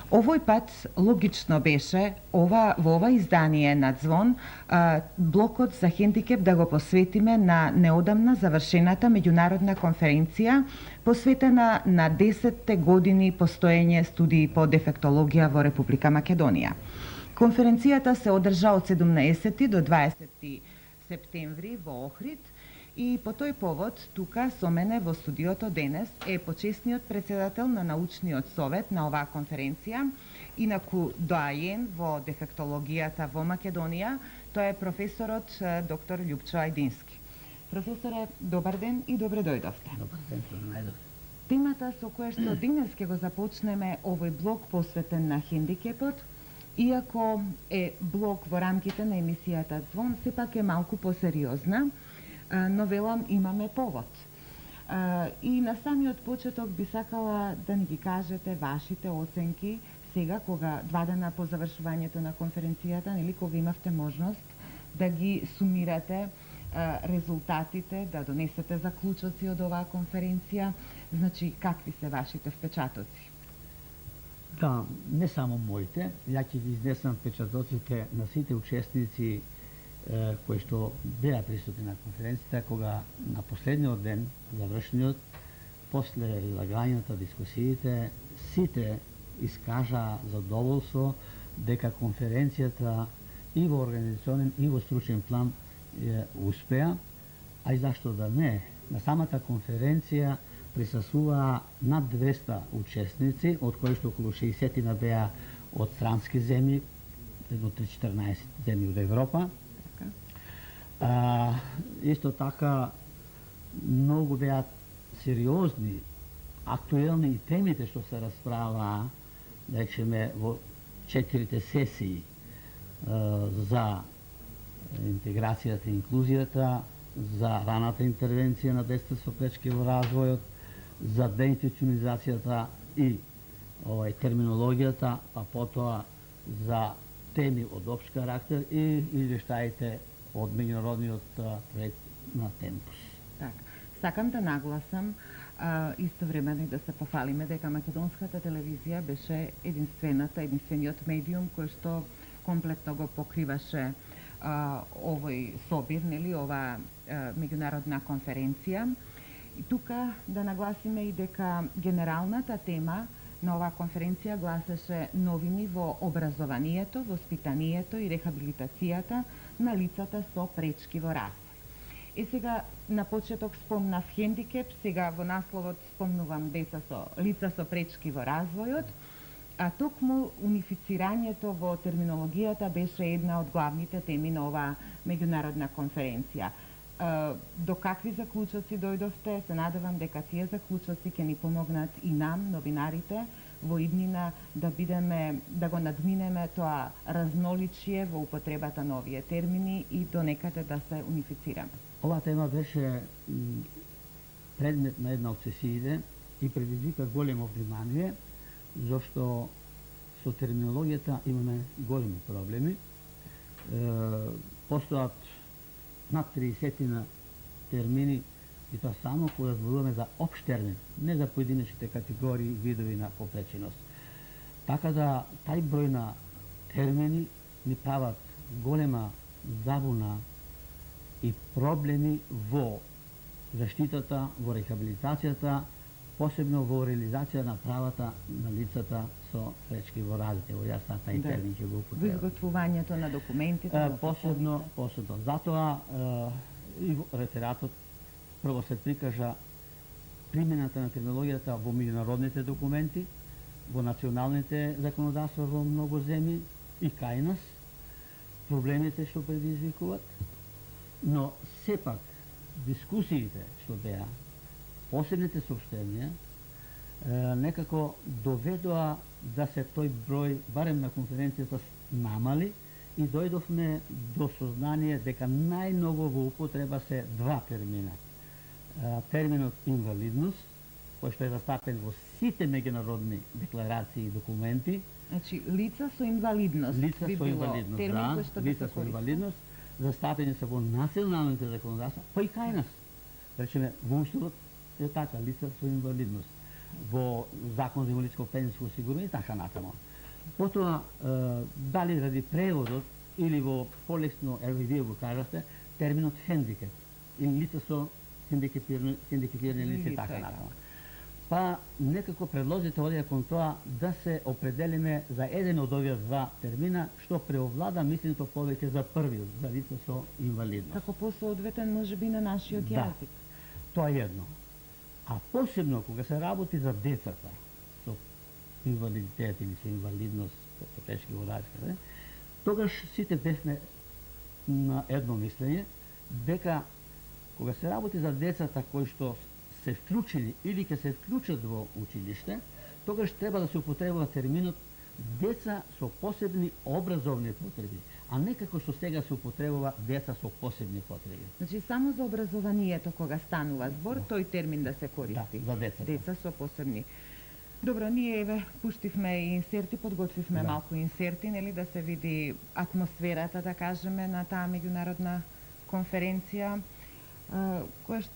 Овој пат логично беше во ова издание на Звон блокот за хендикеп да го посветиме на неодамна завршената меѓународна конференција посветена на 10-те години постоење студии по дефектологија во Република Македонија. Конференцијата се одржа од 17 до 20 септември во Охрид и по тој повод тука со мене во студиото денес е почесниот председател на научниот совет на оваа конференција, инаку доајен во дефектологијата во Македонија, тоа е професорот доктор Љупчо Ајдински. Професоре, добар ден и добре дојдовте. Добар ден, најдов. Темата со која што денес ќе го започнеме овој блок посветен на хендикепот, иако е блок во рамките на емисијата Звон, сепак е малку посериозна, но велам имаме повод. И на самиот почеток би сакала да ни ги кажете вашите оценки сега, кога 2 дена по завршувањето на конференцијата, нели, кога имавте можност да ги сумирате резултатите, да донесете заклучоци од оваа конференција, значи какви се вашите впечатоци? Да, не само моите, ја ќе ги изнесам впечатоците на сите учесници кои што беа присутни на конференцијата, кога на последниот ден, завршниот, после излагањата, дискусиите, сите искажа задоволство дека конференцијата и во организационен и во стручен план успеа, а и зашто да не, на самата конференција присуствуваа над 200 учесници, од кои што околу 60 беа од странски земји, едно 14 земји од Европа. Исто така многу беа сериозни, актуелни и темите што се расправаа, да речеме, во 4 сесии за интеграцијата и инклузијата, за раната интервенција на децата со пречки во развојот, за деинституционализацијата и терминологијата, па потоа за теми од општ карактер и извештаите од меѓународниот проект на Темпус. Так, сакам да нагласам истовремено и да се пофалиме дека македонската телевизија беше единствениот медиум кој што комплетно го покриваше овој собир, нели, ова меѓународна конференција. И тука да нагласиме и дека генералната тема на оваа конференција гласеше новини во образованието, воспитанието и рехабилитацијата на лицата со пречки во развој. Сега на почеток спомнав хендикеп, сега во насловот спомнувам лица со пречки во развојот, а токму унифицирањето во терминологијата беше една од главните теми на оваа меѓународна конференција. До какви заклучоци дојдовте? Се надевам дека тие заклучоци ќе ни помогнат и нам, новинарите, во иднина да го надминеме тоа разноличие во употребата на овие термини и до некаде да се унифицираме. Оваа тема беше предмет на една од сесиите и предизвика големо внимание, зашто со терминологијата имаме големи проблеми. Постојат над 30 термини, и тоа само кога зборуваме за општ термин, не за поединечните категории и видови на попреченост. Така да, тај број на термини ни прават голема забуна и проблеми во заштитата, во рехабилитацијата, посебно во реализација на правата на лицата со пречки во развој. Во јас тај термин ќе го употребам. Во изготвувањето на документите. Посебно. Затоа и рефератот прво се прикажа примената на терминологијата во меѓународните документи, во националните законодавства во многу земји и кај нас, проблемите што предизвикуваат, но сепак дискусиите што беа, посебните сообштенија, некако доведоа да се тој број, барем на конференцијата, намали и дојдовме до сознание дека најмногу во употреба се 2 термина. Терминот инвалидност, кој што е застапен во сите меѓународни декларации и документи. Значи, лица со инвалидност. Лица со инвалидност, да, лица со инвалидност, застапени се во националните законодавства, па и кај нас. Речеме, во Уставот е така, лица со инвалидност. Во Закон за инвалидско пензионско осигурување и така натаму. Потоа, дали ради преводот или во полесно, ево и вие го кажавте, терминот хендикеп или лица со хендикепирани лица и така натаму. Па некако предложите овде кон тоа да се определиме за еден од овие два термина што преовлада мислењето повеќе за првиот, за лица со инвалидност. Како посоодветен можеби на нашиот Да. јазик. Тоа е едно. А посебно кога се работи за децата со инвалидитет или со инвалидност, со тешки водачки, тогаш сите бевме на едно мислење дека кога се работи за децата кои што се вклучени или ќе се вклучат во училиште, тогаш треба да се употребува терминот деца со посебни образовни потреби, а не како што сега се употребува деца со посебни потреби. Значи само за образованието кога станува збор, тој термин да се користи. Да, за децата. Деца со посебни. Добро, ние еве пуштивме и инсерти, подготвивме Да. малку инсерти, нели, да се види атмосферата, да кажеме, на таа меѓународна конференција.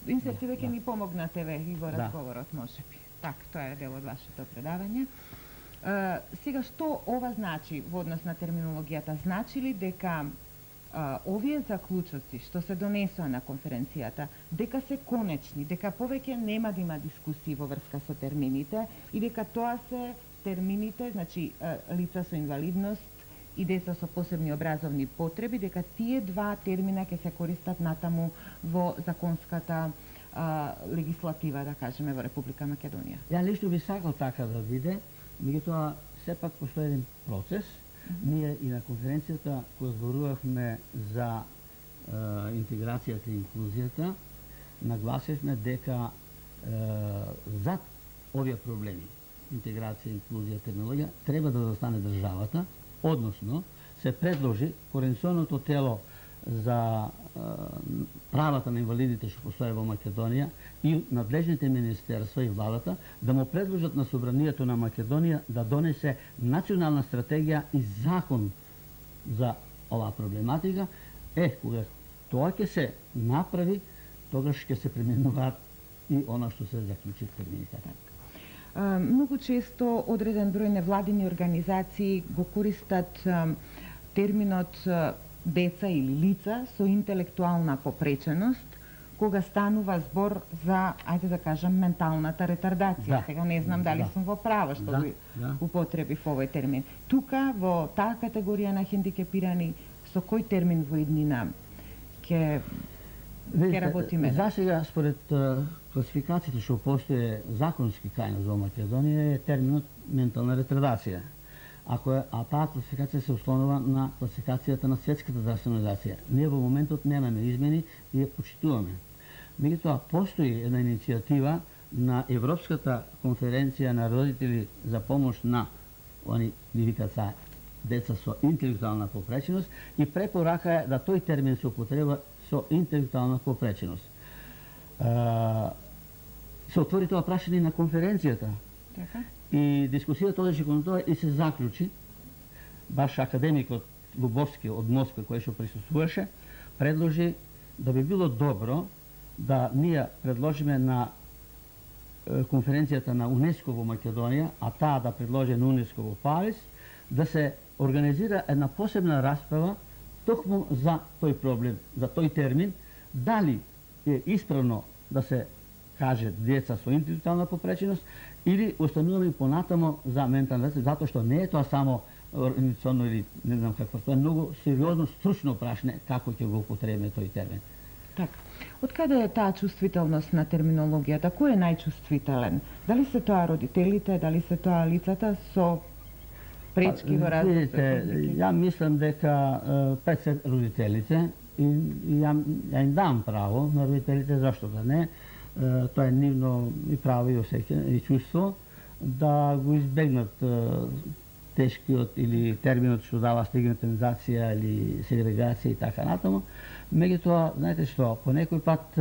Инсертиве ќе ни помогнат еве и во разговорот, можеби. Така, тоа е дел од вашето предавање. Сега, што ова значи во однос на терминологијата? Значи ли дека овие заклучоци што се донесоа на конференцијата, дека се конечни, дека повеќе нема да има дискусии во врска со термините и дека тоа се термините, значи лица со инвалидност и деца со посебни образовни потреби, дека тие два термина ќе се користат натаму во законската легислатива, да кажеме, во Република Македонија. Ја лично би сакал така да биде, меѓутоа сепак постои еден процес. Ние и на конференцијата која зборувавме за интеграцијата и инклузијата, нагласивме дека зад овие проблеми, интеграција, инклузија, терминологија, треба да застане државата, односно се предложи Координационото тело за правата на инвалидите што постои во Македонија и надлежните министерства и владата да му предложат на Собранието на Македонија да донесе национална стратегија и закон за оваа проблематика. Кога тоа ќе се направи, тогаш ќе се преминуваат и она што се заклучи в термините. Многу често одреден број невладини организации го користат терминот деца или лица со интелектуална попреченост кога станува збор за, ајде да кажам, менталната ретардација. Да. Сега не знам дали сум во право што го употребив овој термин. Тука, во таа категорија на хендикепирани, со кој термин во иднина ќе работиме? За сега, според класификациите што постоje законски кај нас во Македонија, е терминот ментална ретардација. А таа класификација се ослонува на класификацијата на Светската здравствена организација. Ние во моментот немаме измени и ја почитуваме. Меѓутоа, постои една иницијатива на Европската конференција на родители за помош на они викаат деца со интелектуална попреченост и препорака е да тој термин се употреба со интелектуална попреченост. Се отвори тоа прашање на конференцијата. Така? И дискусијата одеше кон тоа и се заклучи. Баш академикот Лубовски од Москва, кој што присуствуваше, предложи да би било добро да ние предложиме на конференцијата на УНЕСКО во Македонија, а таа да предложи на УНЕСКО во Париз, да се организира една посебна расправа токму за тој проблем, за тој термин, дали е исправно да се каже деца со интелектуална попреченост или остануваме понатамо за ментална ретардација, затоа што не е тоа само организационно или не знам какво, тоа е многу сериозно стручно прашање како ќе го употребиме тој термин. Така. Од каде е таа чувствителност на терминологијата? Кој е најчувствителен? Дали се тоа родителите, дали се тоа лицата со пречки во развој? Видите, ја мислам дека пред се родителите и ја им дам право на родителите, зашто да не, тоа е нивно и право и осеќање и чувство да го избегнат тешкиот или терминот што дава стигматизација или сегрегација и така натаму. Меѓутоа, знаете што, по некој пат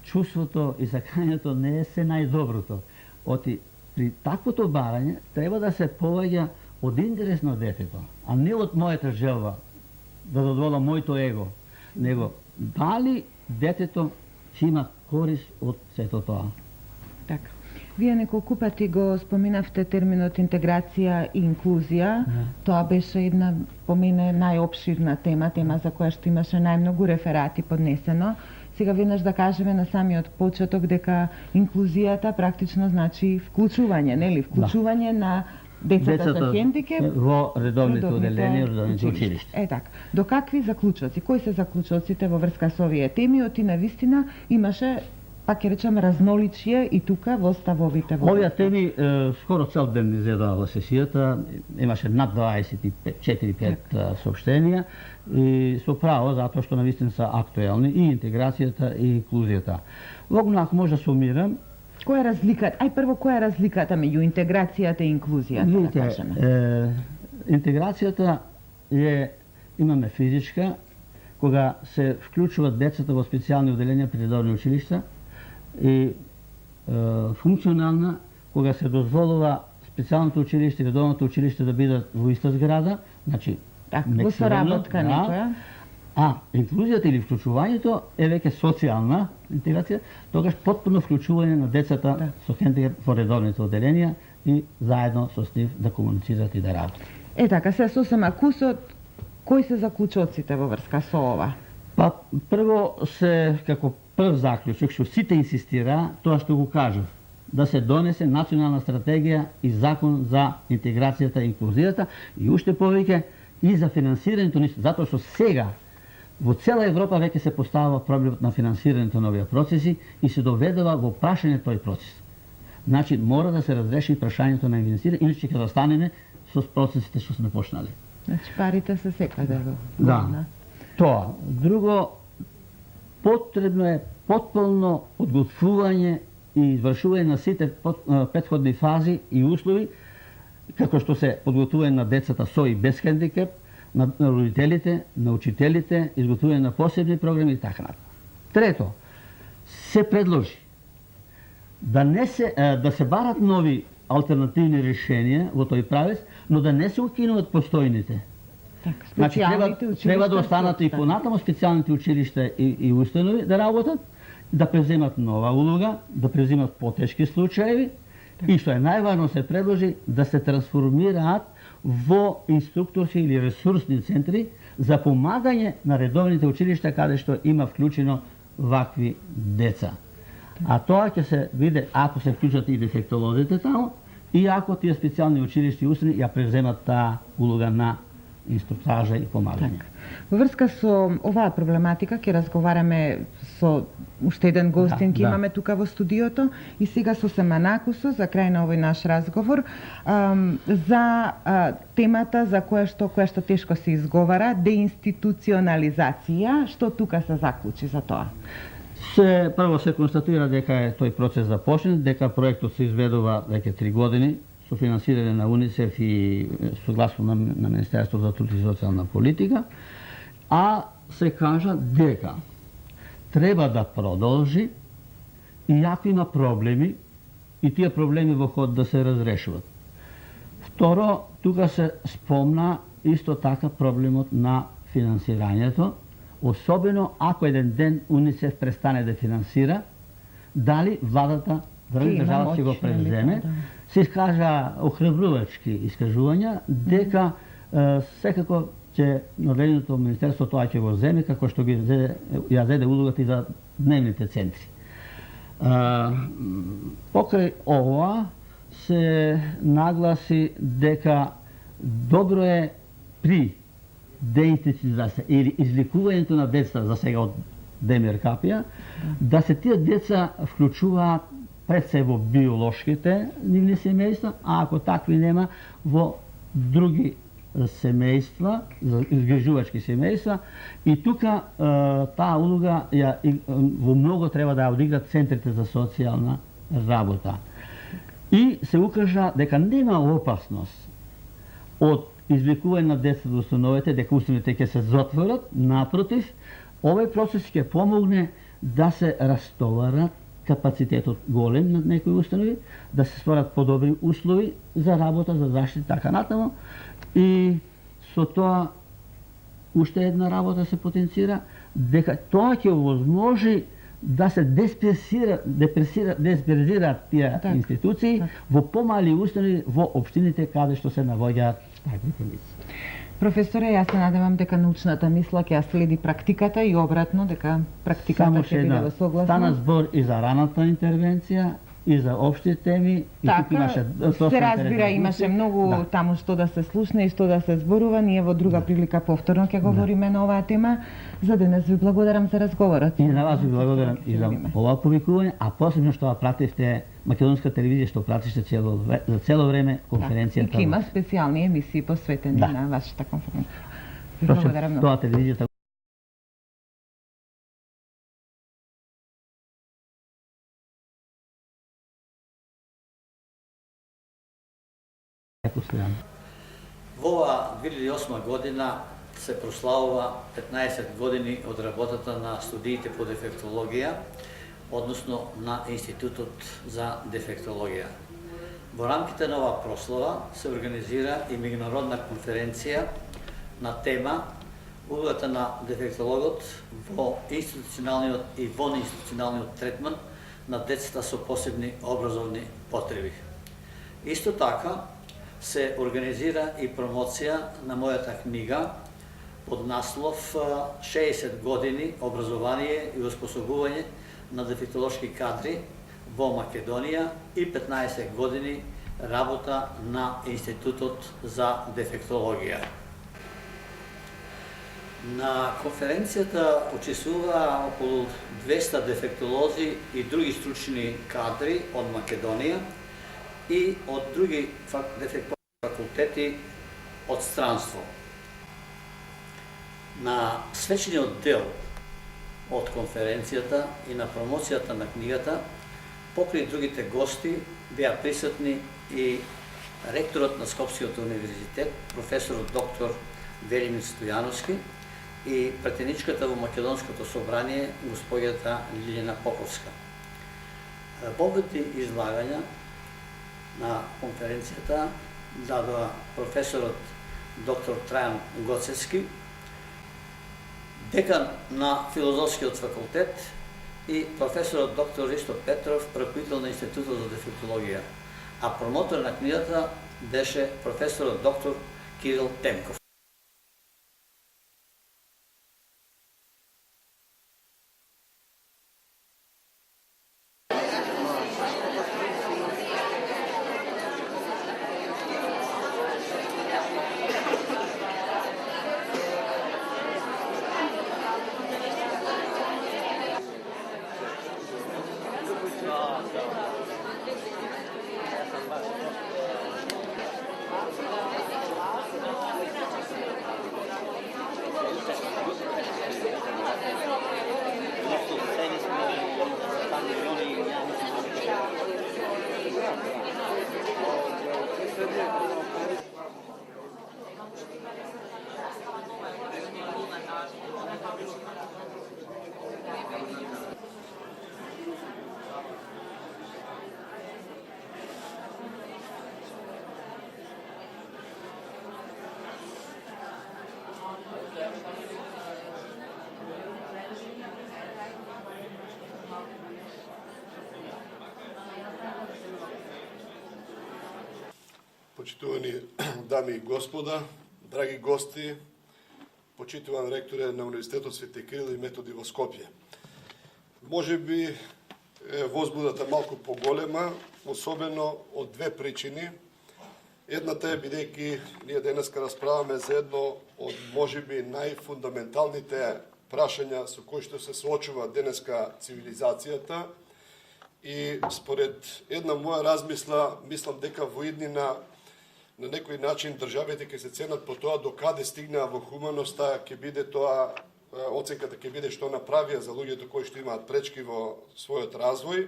чувството и сакањето не е се најдоброто. Оти при таквото барање треба да се повеѓа од интерес на детето, а не од мојата желба да задоволам моето его, него дали детето ќе има корис од сето тоа. Така. Вие неколку пати го споминавте терминот интеграција и инклузија. Тоа беше една, по мене, најопширна тема за која што имаше најмногу реферати поднесено. Сега веднаш да кажеме на самиот почеток дека инклузијата практично значи вклучување, нели? Вклучување на децата со хендикеп во редовните оделенија, редовните училишта. Така. До какви заклучоци? Кои се заклучоците во врска со овие теми? Оти навистина имаше, пак ќе речем, разноличие и тука во ставовите во. Овие теми скоро цел ден ни зедоа во сесијата, имаше над 24-5 соопштенија и со право затоа што навистина се актуелни и интеграцијата и инклузијата. Логно ако може да сумирам, која е разликата? Прво, која е разликата меѓу интеграцијата и инклузијата, да кажеме? Интеграцијата имаме физичка, кога се вклучуваат децата во специјални оделенија при редовни училишта, и функционална, кога се дозволува специјалното училиште и редовното училиште да бидат во иста зграда, значи во соработка некоја. А инклузијата или вклучувањето е веќе социјална интеграција, тогаш потпуно вклучување на децата со хендикеп во редовните оделенија и заедно со нив да комуницираат и да работат. Така, се сосема кусот, кои се заклучоците во врска со ова? Па прво се како прв заклучок што сите инсистира, тоа што го кажав, да се донесе национална стратегија и закон за интеграцијата и инклузијата и уште повеќе и за финансирањето ништо, затоа што сега во цела Европа веќе се поставува проблемот на финансирањето на овие процеси и се доведува во прашање тој процес. Значи мора да се разреши прашањето на финансирање, иначе ќе застанеме со процесите што сме почнали. Значи парите се секаде во. Да. Тоа. Друго, потребно е потполно подготвување и извршување на сите претходни фази и услови, како што се подготвување на децата со и без хендикеп, на родителите, на учителите, изготвување на посебни програми и така натаму. Трето, се предложи да се барат нови алтернативни решенија во тој правец, но да не се укинуваат постојните. Значи треба да останат и понатамо специјалните училишта и установи да работат, да преземат нова улога, да преземат потешки случаеви и што е најважно се предложи да се трансформираат во инструкторски или ресурсни центри за помагање на редовните училишта каде што има вклучено вакви деца. А тоа ќе се види ако се вклучат и дефектолозите таму и ако тие специјални училишти и установи ја преземат таа улога на инструктажа и помагање. Во врска со оваа проблематика ќе разговараме со уште еден гостин ќе имаме тука во студиото и сега со Семанакусо за крај на овој наш разговор за темата за која што тешко се изговара, деинституционализација, што тука се заклучи за тоа? Прво се констатира дека е тој процес започнат, дека проектот се изведува веќе 3 години со финансирање на УНИЦЕФ и согласно на Министерството за труд и социјална политика, а се кажа дека треба да продолжи и ако има проблеми и тие проблеми во ход да се разрешуваат. Второ, тука се спомна исто така проблемот на финансирањето, особено ако еден ден УНИЦЕФ престане да финансира, дали владата, државата ќе го преземе. Се искажа охрабрувачки искажувања дека секако ќе надреденото министерство тоа ќе го земе, како што ја зеде улогата и за дневните центри. Покрај ова се нагласи дека добро е при деинституционализација или излекувањето на деца за сега од ДМРКП да се тие деца вклучуваат пред се во биолошките нивни семејства, а ако такви нема во други семејства, изгрижувачки семејства, и тука таа улога во многу треба да ја одиграат центрите за социјална работа. И се укажа дека нема опасност од извлекување на децата до установите, дека установите ќе се затворат, напротив, овој процес ќе помогне да се растоварат капацитетот голем на некои установи, да се створат подобри услови за работа, за заштита, така натаму. И со тоа уште една работа се потенцира, дека тоа ќе овозможи да се дисперзираат тие институции во помали установи во општините каде што се наоѓаат таквите лица. Професоре, јас се надевам дека научната мисла ќе следи практиката и обратно, дека практиката ќе биде во согласност. Стана збор и за раната интервенција, и за општи теми, и тук имаше се разбира, имаше многу таму што да се слушне и што да се зборува. Ние во друга прилика повторно ќе говориме на оваа тема. За денес ви благодарам за разговорот. И на вас ви благодарам и за ова повикување, а посебно што ја пративте македонска телевизија, што пратиште за цело време конференцијата. И има специјални емисии посветени на вашата конференција. Ви благодарам многу. Тоа телевизијата Во ова 2008 година се прославува 15 години од работата на студиите по дефектологија, односно на Институтот за дефектологија. Во рамките на оваа прослава се организира и меѓународна конференција на тема улогата на дефектологот во институционалниот и вонинституционалниот третман на децата со посебни образовни потреби. Исто така, се организира и промоција на мојата книга под наслов 60 години образование иоспособување на дефектолошки кадри во Македонија и 15 години работа на Институтот за дефектологија. На конференцијата учествуваа околу 200 дефектолози и други стручни кадри од Македонија и од други факултети од странство. На свечениот дел од конференцијата и на промоцијата на книгата, покрај другите гости, беа присутни и ректорот на Скопскиот универзитет, професорот доктор Велимир Стојановски и претеничката во Македонското собрание, господјата Лилјана Поповска. Поведи излагања на конференцијата дадоа професорот доктор Трајан Гоцевски, декан на Филозофскиот факултет и професорот доктор Ристо Петров, ръководител на Институтот за дефектологија, а промотор на книгата беше професорот доктор Кирил Темков. Почитувани дами и господа, драги гости, почитуван ректоре на Универзитетот Свети Кирил и Методи во Скопје. Може би возбудата малку поголема, особено од две причини. Едната е бидејќи ние денеска расправаме за едно од можеби најфундаменталните прашања со кои што се соочува денеска цивилизацијата и според една моја размисла, мислам дека во иднина на некој начин државите ќе се ценат по тоа докаде стигнаа во хуманоста, ќе биде тоа оценката ќе биде што направија за луѓето кои што имаат пречки во својот развој.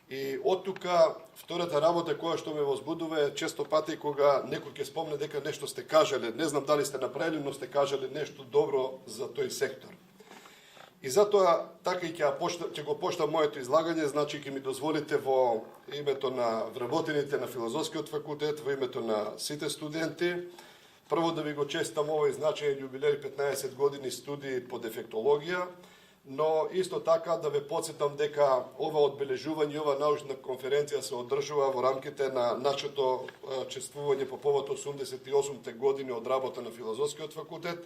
И од тука втората работа која што ме возбудува е често пати кога некој ќе спомне дека нешто сте кажале, не знам дали сте направили, но сте кажале нешто добро за тој сектор. И затоа така и ќе го поштам моето излагање, значи ќе ми дозволите во името на вработените на Филозофскиот факултет, во името на сите студенти, прво да ви го честам овој значаен јубилеј 15 години студии по дефектологија, но исто така да ве подсетам дека ова одбележување, ова научна конференција се одржува во рамките на нашето чествување по повод 88-те години од работа на Филозофскиот факултет.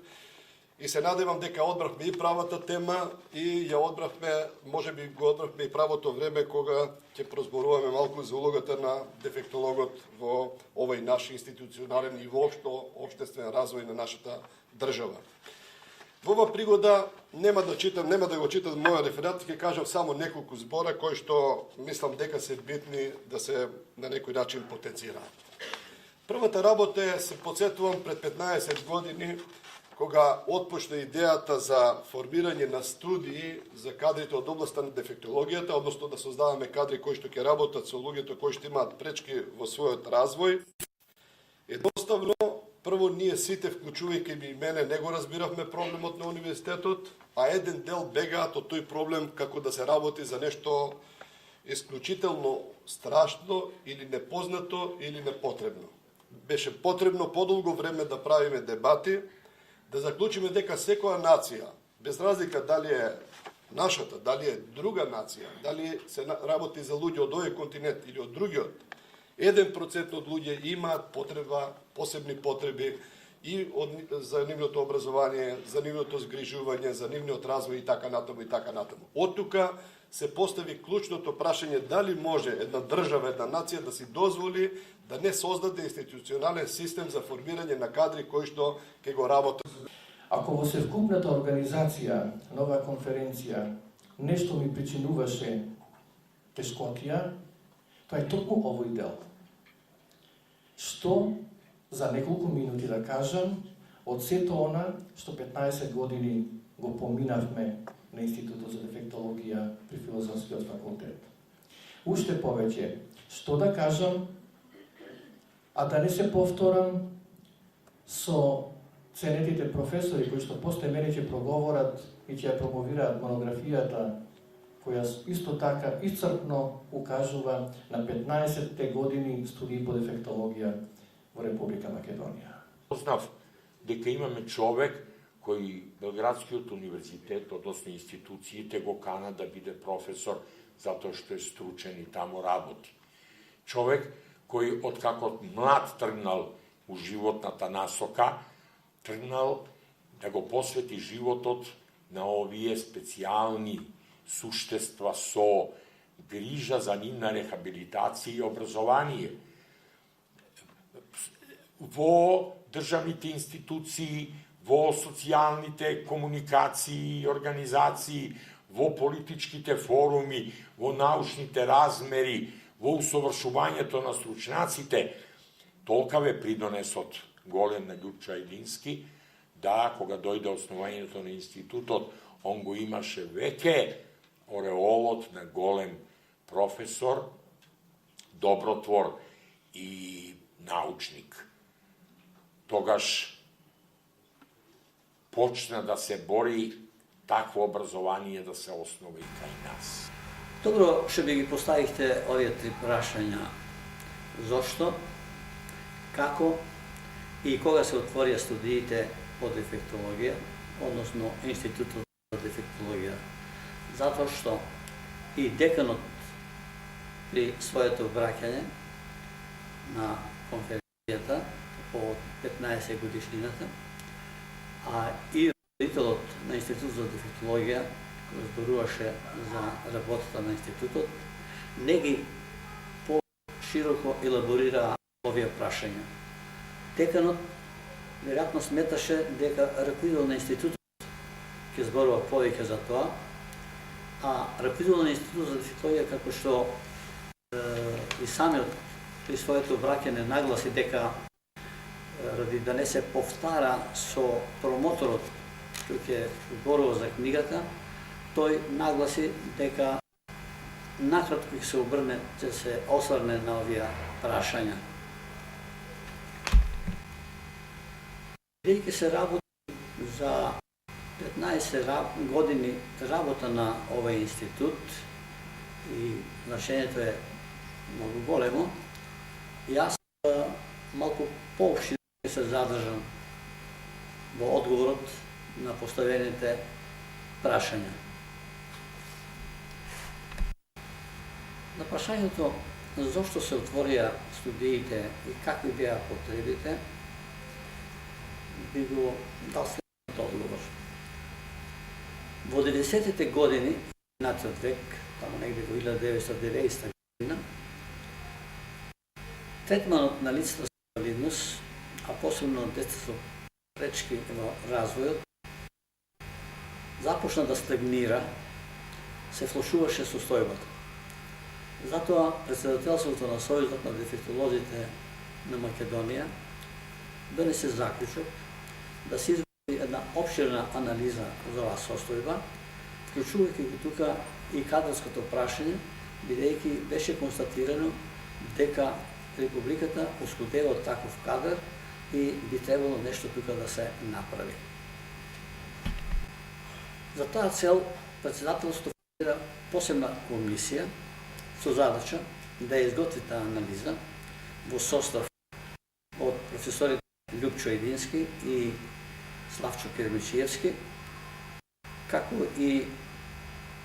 И се надевам дека одбрахме и правата тема и ја одбрахме, можеби го одбрахме и правото време кога ќе прозборуваме малку за улогата на дефектологот во овој наш институционален и воопшто општествен развој на нашата држава. Во ова пригода нема да го читам мојот реферат, ќе кажам само неколку збора кои што мислам дека се битни да се на некој начин потенцираат. Првата работа е, се подсетувам, пред 15 години, кога отпочна идејата за формирање на студии за кадрите од областта на дефектологијата, односно да создаваме кадри кои што ќе работат со луѓето кои што имаат пречки во својот развој. Едноставно, прво ние сите, вклучувајќи и мене, не го разбиравме проблемот на универзитетот, а еден дел бегаат од тој проблем како да се работи за нешто исклучително страшно или непознато или непотребно. Беше потребно подолго време да правиме дебати, да заклучиме дека секоја нација, без разлика дали е нашата, дали е друга нација, дали се работи за луѓе од овој континент или од другиот, 1% од луѓе имаат потреба, посебни потреби и за нивното образование, за нивното згрижување, за нивниот развој и така натаму и така натаму. Од тука се постави клучното прашање дали може една држава, една нација да си дозволи да не создаде институционален систем за формирање на кадри кои што ќе го работат. Ако во севкупната организација на оваа конференција нешто ми причинуваше тешкотија, тоа е токму овој дел. Што за неколку минути да кажам од сето она што 15 години го поминавме на Институтот за дефектологија при Филозофскиот факултет. Уште повеќе, што да кажам, а да не се повторам со ценетите професори кои што после мене ќе проговорат и ќе ја промовираат монографијата која исто така исцрпно укажува на 15-те години студии по дефектологија во Република Македонија. Познав дека имаме човек кој Белградскиот универзитет, односно институциите, го кана да биде професор затоа што е стручен и таму работи. Човек кој откако млад тргнал у животната насока, тргнал да го посвети животот на овие специјални суштества со грижа за нивна рехабилитација и образование. Во државните институции, во социјалните комуникации и организации, во политичките форуми, во научните размери, во усовршувањето на стручнаците, толкаве придонесот голем на Љупчо Ајдински, да, кога дојде основањето на институтот, он го имаше веќе ореолот на голем професор, добротвор и научник. Тогаш почна да се бори такво образование да се основа и кај нас. Добро, што би ги поставихте овие три прашања. Зошто, како и кога се отворија студиите по дефектологија, односно Институтот за дефектологија. Затоа што и деканот при своето враќање на конференцијата по 15 годишнината, а и родителот на Институтот за дефектологија, кој зборуваше за работата на институтот, не ги по-широко елаборира овие прашања. Деканот веројатно сметаше дека ръководител на институтот ќе зборува повеќе за тоа, а ръководител на Институтот за дефектологија, како што и самиот при своето враќање нагласи дека ради да не се повтара со промоторот кој ќе зборува за книгата, тој нагласи дека накратко ќе се обрне, ќе се осврне на овие прашања. Бидејќи се работи за 15 години работа на овој институт и значењето е многу големо, јас малку поопштино ќе се задржам во одговорот на поставените прашања. На прашањето зошто се отворија студиите и какви беа потребите, би го дал следниот одговор. Во 90-те години, минатиот век, тамо негде во 1990 година, третманот на лицата со инвалидност, а посебно деца со пречки во развојот, започна да стагнира, се влошуваше состојбата. Затоа председателството на Сојузот на дефектолозите на Македонија донесе заклучок да се изврши една обширна анализа за оваа состојба, вклучувајќи го тука и кадрското прашање, бидејќи беше констатирано дека Републиката оскудува од таков кадар и би требало нешто тука да се направи. За таа цел председателството формира посебна комисија со задача да изготви таа анализа во состав од професорите Љупчо Едински и Славчо Кермичиевски, како и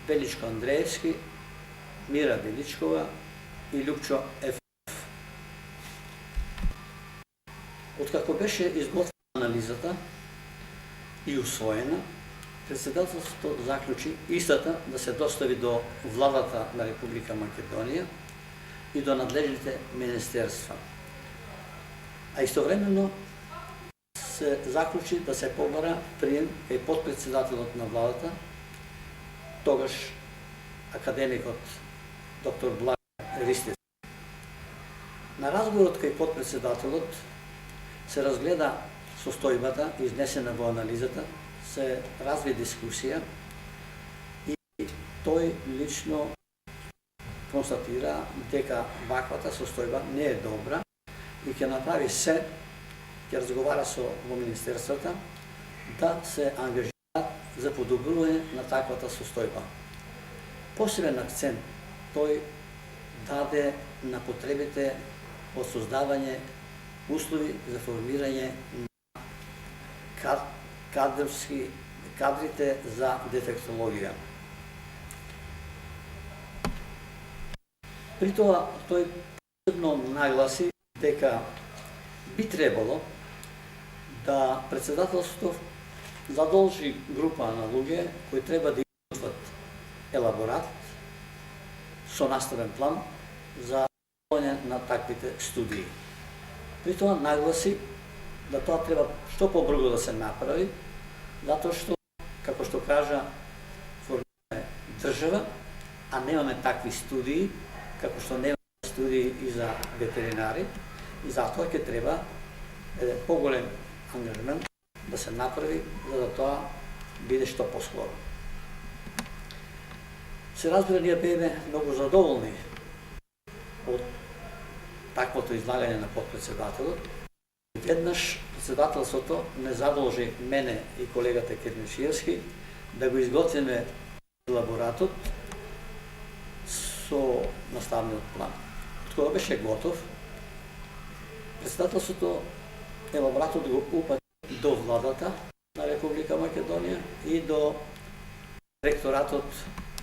Величко Андреевски, Мира Величкова и Љупчо Еф. Откако беше изготвена анализата и усвоена, председателството заклучи истата да се достави до владата на Република Македонија и до надлежните министерства. А истовремено се заклучи да се побара прием кај подпредседателот на владата, тогаш академикот доктор Благо Ристев. На разговорот кај подпредседателот се разгледа состојбата изнесена во анализата, се разви дискусија и тој лично констатира дека ваквата состојба не е добра и ќе направи се, ќе разговара со во министерствата да се ангажираат за подобрување на таквата состојба. Посебен акцент тој даде на потребите од создавање услови за формирање на кадрите за дефектологија. При тоа, тој посебно нагласи дека би требало да председателството задолжи група на луѓе кои треба да изготват елаборат со наставен план за изготвување на таквите студии. При тоа нагласи да тоа треба што побрзо да се направи, затоа што, како што кажа, формираме држава, а немаме такви студии, како што немаме студии и за ветеринари, и затоа ќе треба еден поголем ангажмент да се направи, за да тоа биде што поскоро. Се разбира, ние беме многу задоволни од таквото излагање на подпредседателот. Веднаш председателството не задолжи мене и колегата Кермичиевски да го изготвиме елаборатот со наставниот план. Кога беше готов, председателството елаборатот го упати до владата на Република Македонија и до ректоратот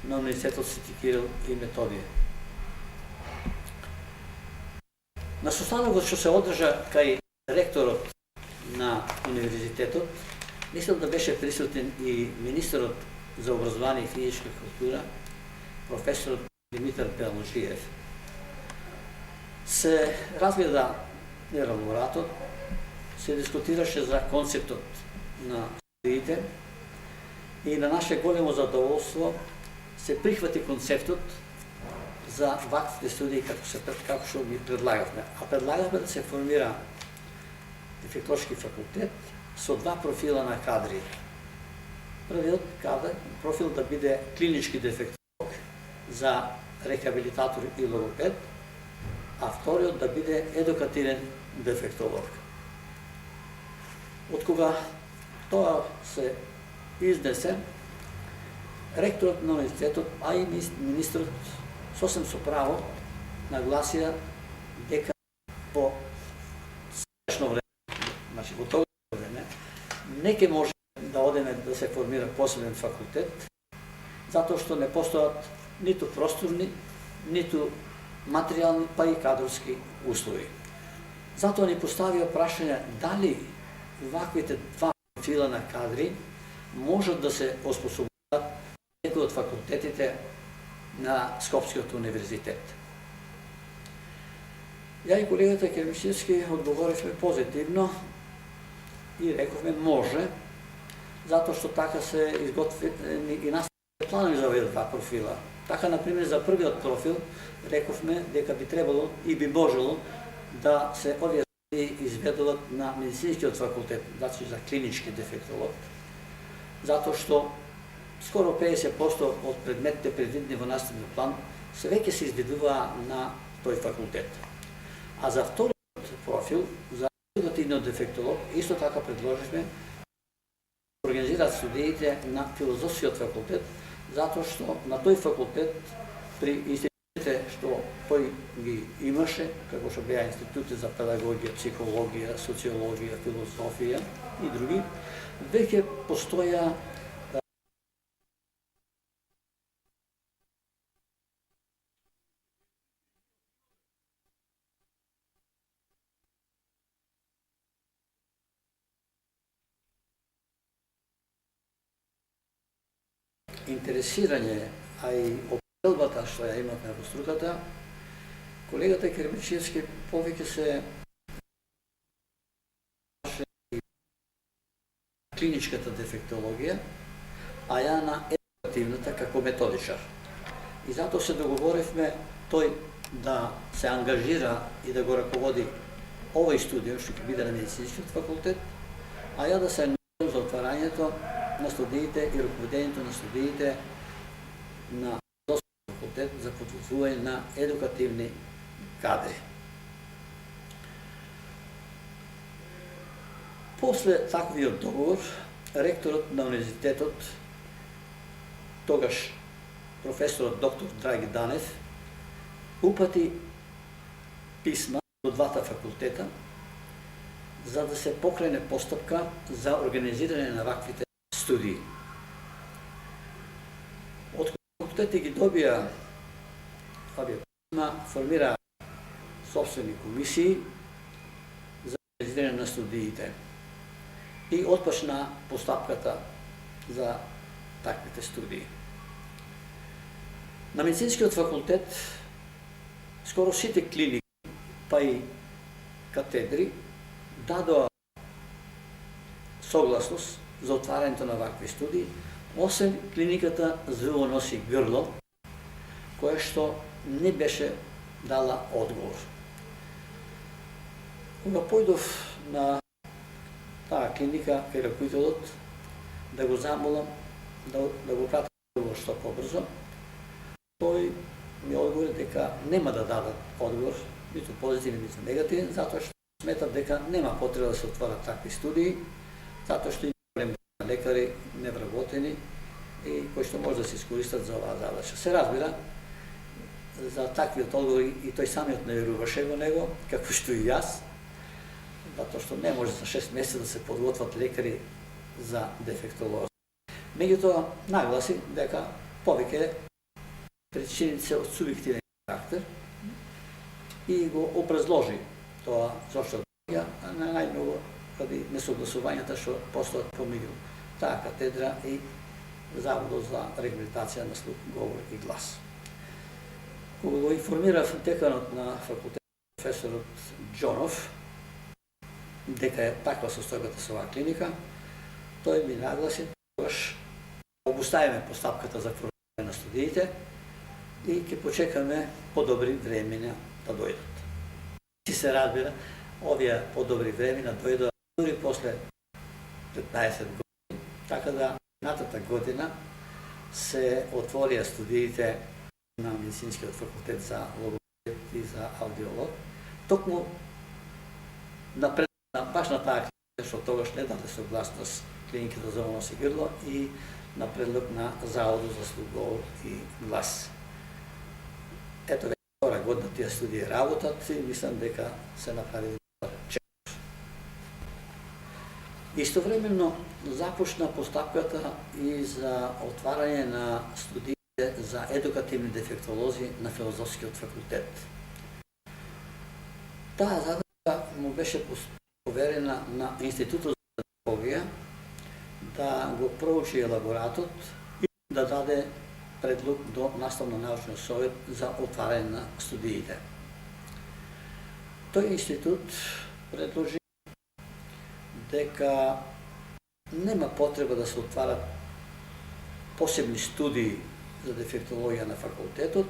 на Универзитетот Свети Кирил и Методије. На состанокот што се одржа кај ректорот на универзитетот, мислам да беше присутен и министерот за образование и физичка култура, професорот Димитар Беложиев. Се разгледа елаборатот, се дискутираше за концептот на студиите и на наше големо задоволство се прихвати концептот за ваквите студии како што ги предлагавме. А предлагавме да се формира дефектолошки факултет со два профила на кадри. Првиот профил да биде клинички дефектолог за рехабилитатор и логопед, а вториот да биде едукативен дефектолог. Од кога тоа се изнесе, ректорот на универзитетот, а и министрот сосем со право нагласија дека во сегашно време, значи во тоа време, не ќе може да одеме да се формира посебен факултет, затоа што не постојат ниту просторни, ниту материјални, па и кадрски услови. Затоа ни поставија прашање дали ваквите два профила на кадри можат да се оспособуваат некои од факултетите на Скопскиот универзитет. Ја и колегата Кермичевски одговоривме позитивно и рековме може, затоа што така се изготвени и наставени планови за овие два профила. Така, например, за првиот профил рековме дека би требало и би можело да се овие студии изведуват на медицинскиот факултет, значи за клинички дефектолог, затоа што скоро 50% од предметите предвидени во наставниот план се веќе се изведуваа на тој факултет. А за вториот профил, за едукативниот дефектолог, исто така предложивме да организираат студиите на филозофскиот факултет, затоа што на тој факултет при институтите што тој ги имаше, како што беа институти за педагогија, психологија, социологија, филозофија и други, веќе постоја интересирање, а и определбата што ја имавме во струката, колегата Кермичевски повеќе се клиничката дефектологија, а ја на едукативната како методичар. И затоа се договоривме тој да се ангажира и да го раководи овој студио што ќе биде на медицинскиот факултет, а ја да се ангажирам за отварањето на студиите и раководењето на студиите на филозофскиот факултет за подготвување на едукативни кадри. После таквиот договор, ректорот на универзитетот, тогаш професорот доктор Драги Данев, упати писма до двата факултета за да се покрене постапка за организирање на ваквите студии. Од факултети ги добија овие писма, формира собствени комисии за организирање на студиите и отпочна постапката за таквите студии. На медицинскиот факултет скоро сите клиники, па и катедри, дадоа согласност за отварањето на вакви студии, освен клиниката ЗВО Носи Грло, која што не беше дала одговор. Кога појдов на таа клиника кај ракуителот да го замолам да го прати што побрзо, тој ми одговори дека нема да дадат одговор, ниту позитивен, ниту негативен, затоа што сметат дека нема потреба да се отворат такви студии, затоа што има лекари невработени и кои што може да се искористат за оваа задача. Се разбира, за таквиот одговор и тој самиот не веруваше во него, како што и јас, затоа што не може за 6 месеца да се подготват лекари за дефектолози. Меѓутоа, нагласи дека повеќе причините се од субјективен карактер и го образложи тоа зашто доаѓа, на најмногу ради несогласувањата што постојат помеѓу таа катедра и Заводот за рехабилитација на слух, говор и глас. Кога го информирав деканот на факултет, професорот Џонов, дека е таква состојбата со оваа клиника, тој ми нагласи тогаш обуставиме постапката за формирање на студиите и ќе почекаме подобри времења да дојдат. И се разбира, овие подобри времења дојдоа дури после 15 години, така да минатата година се отворија студиите на медицинскиот факултет за логопед и за аудиолог, токму баш на таа клиника што тогаш не даде согласност клиниката за нос и грло и на предлог на Заводот за слух, говор и глас. Ето веќе втора година тие студии работат и мислам дека се направи чек. Истовременно започна постапката и за отварање на студиите биде за едукативни дефектолози на Филозофскиот факултет. Таа задача му беше поверена на Институтот за педагогија да го проучи елаборатот и да даде предлог до Наставно-научниот совет за отварање на студиите. Тој институт предложи дека нема потреба да се отварат посебни студии за дефектологија на факултетот,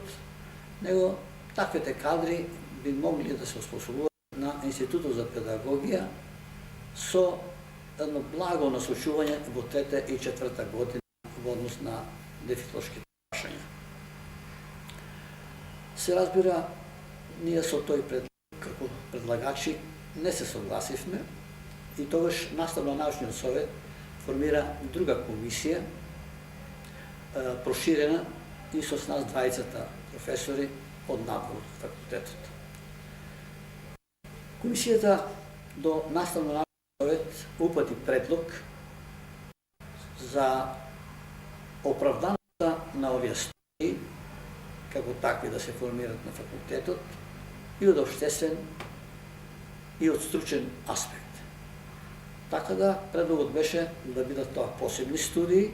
него таквите кадри би могли да се оспособуваат на Институтот за педагогија со едно благо насочување во трета и четврта година во однос на дефектолошките прашања. Се разбира, ние со тој предлог како предлагачи не се согласивме и тогаш Наставно-научниот совет формира друга комисија, проширена и со нас двајцата професори од надвор од факултетот. Комисијата до Наставно-научниот совет упати предлог за оправданоста на овие студии, како такви да се формират на факултетот, и од општествен и од стручен аспект. Така да, предлогот беше да бидат тоа посебни студии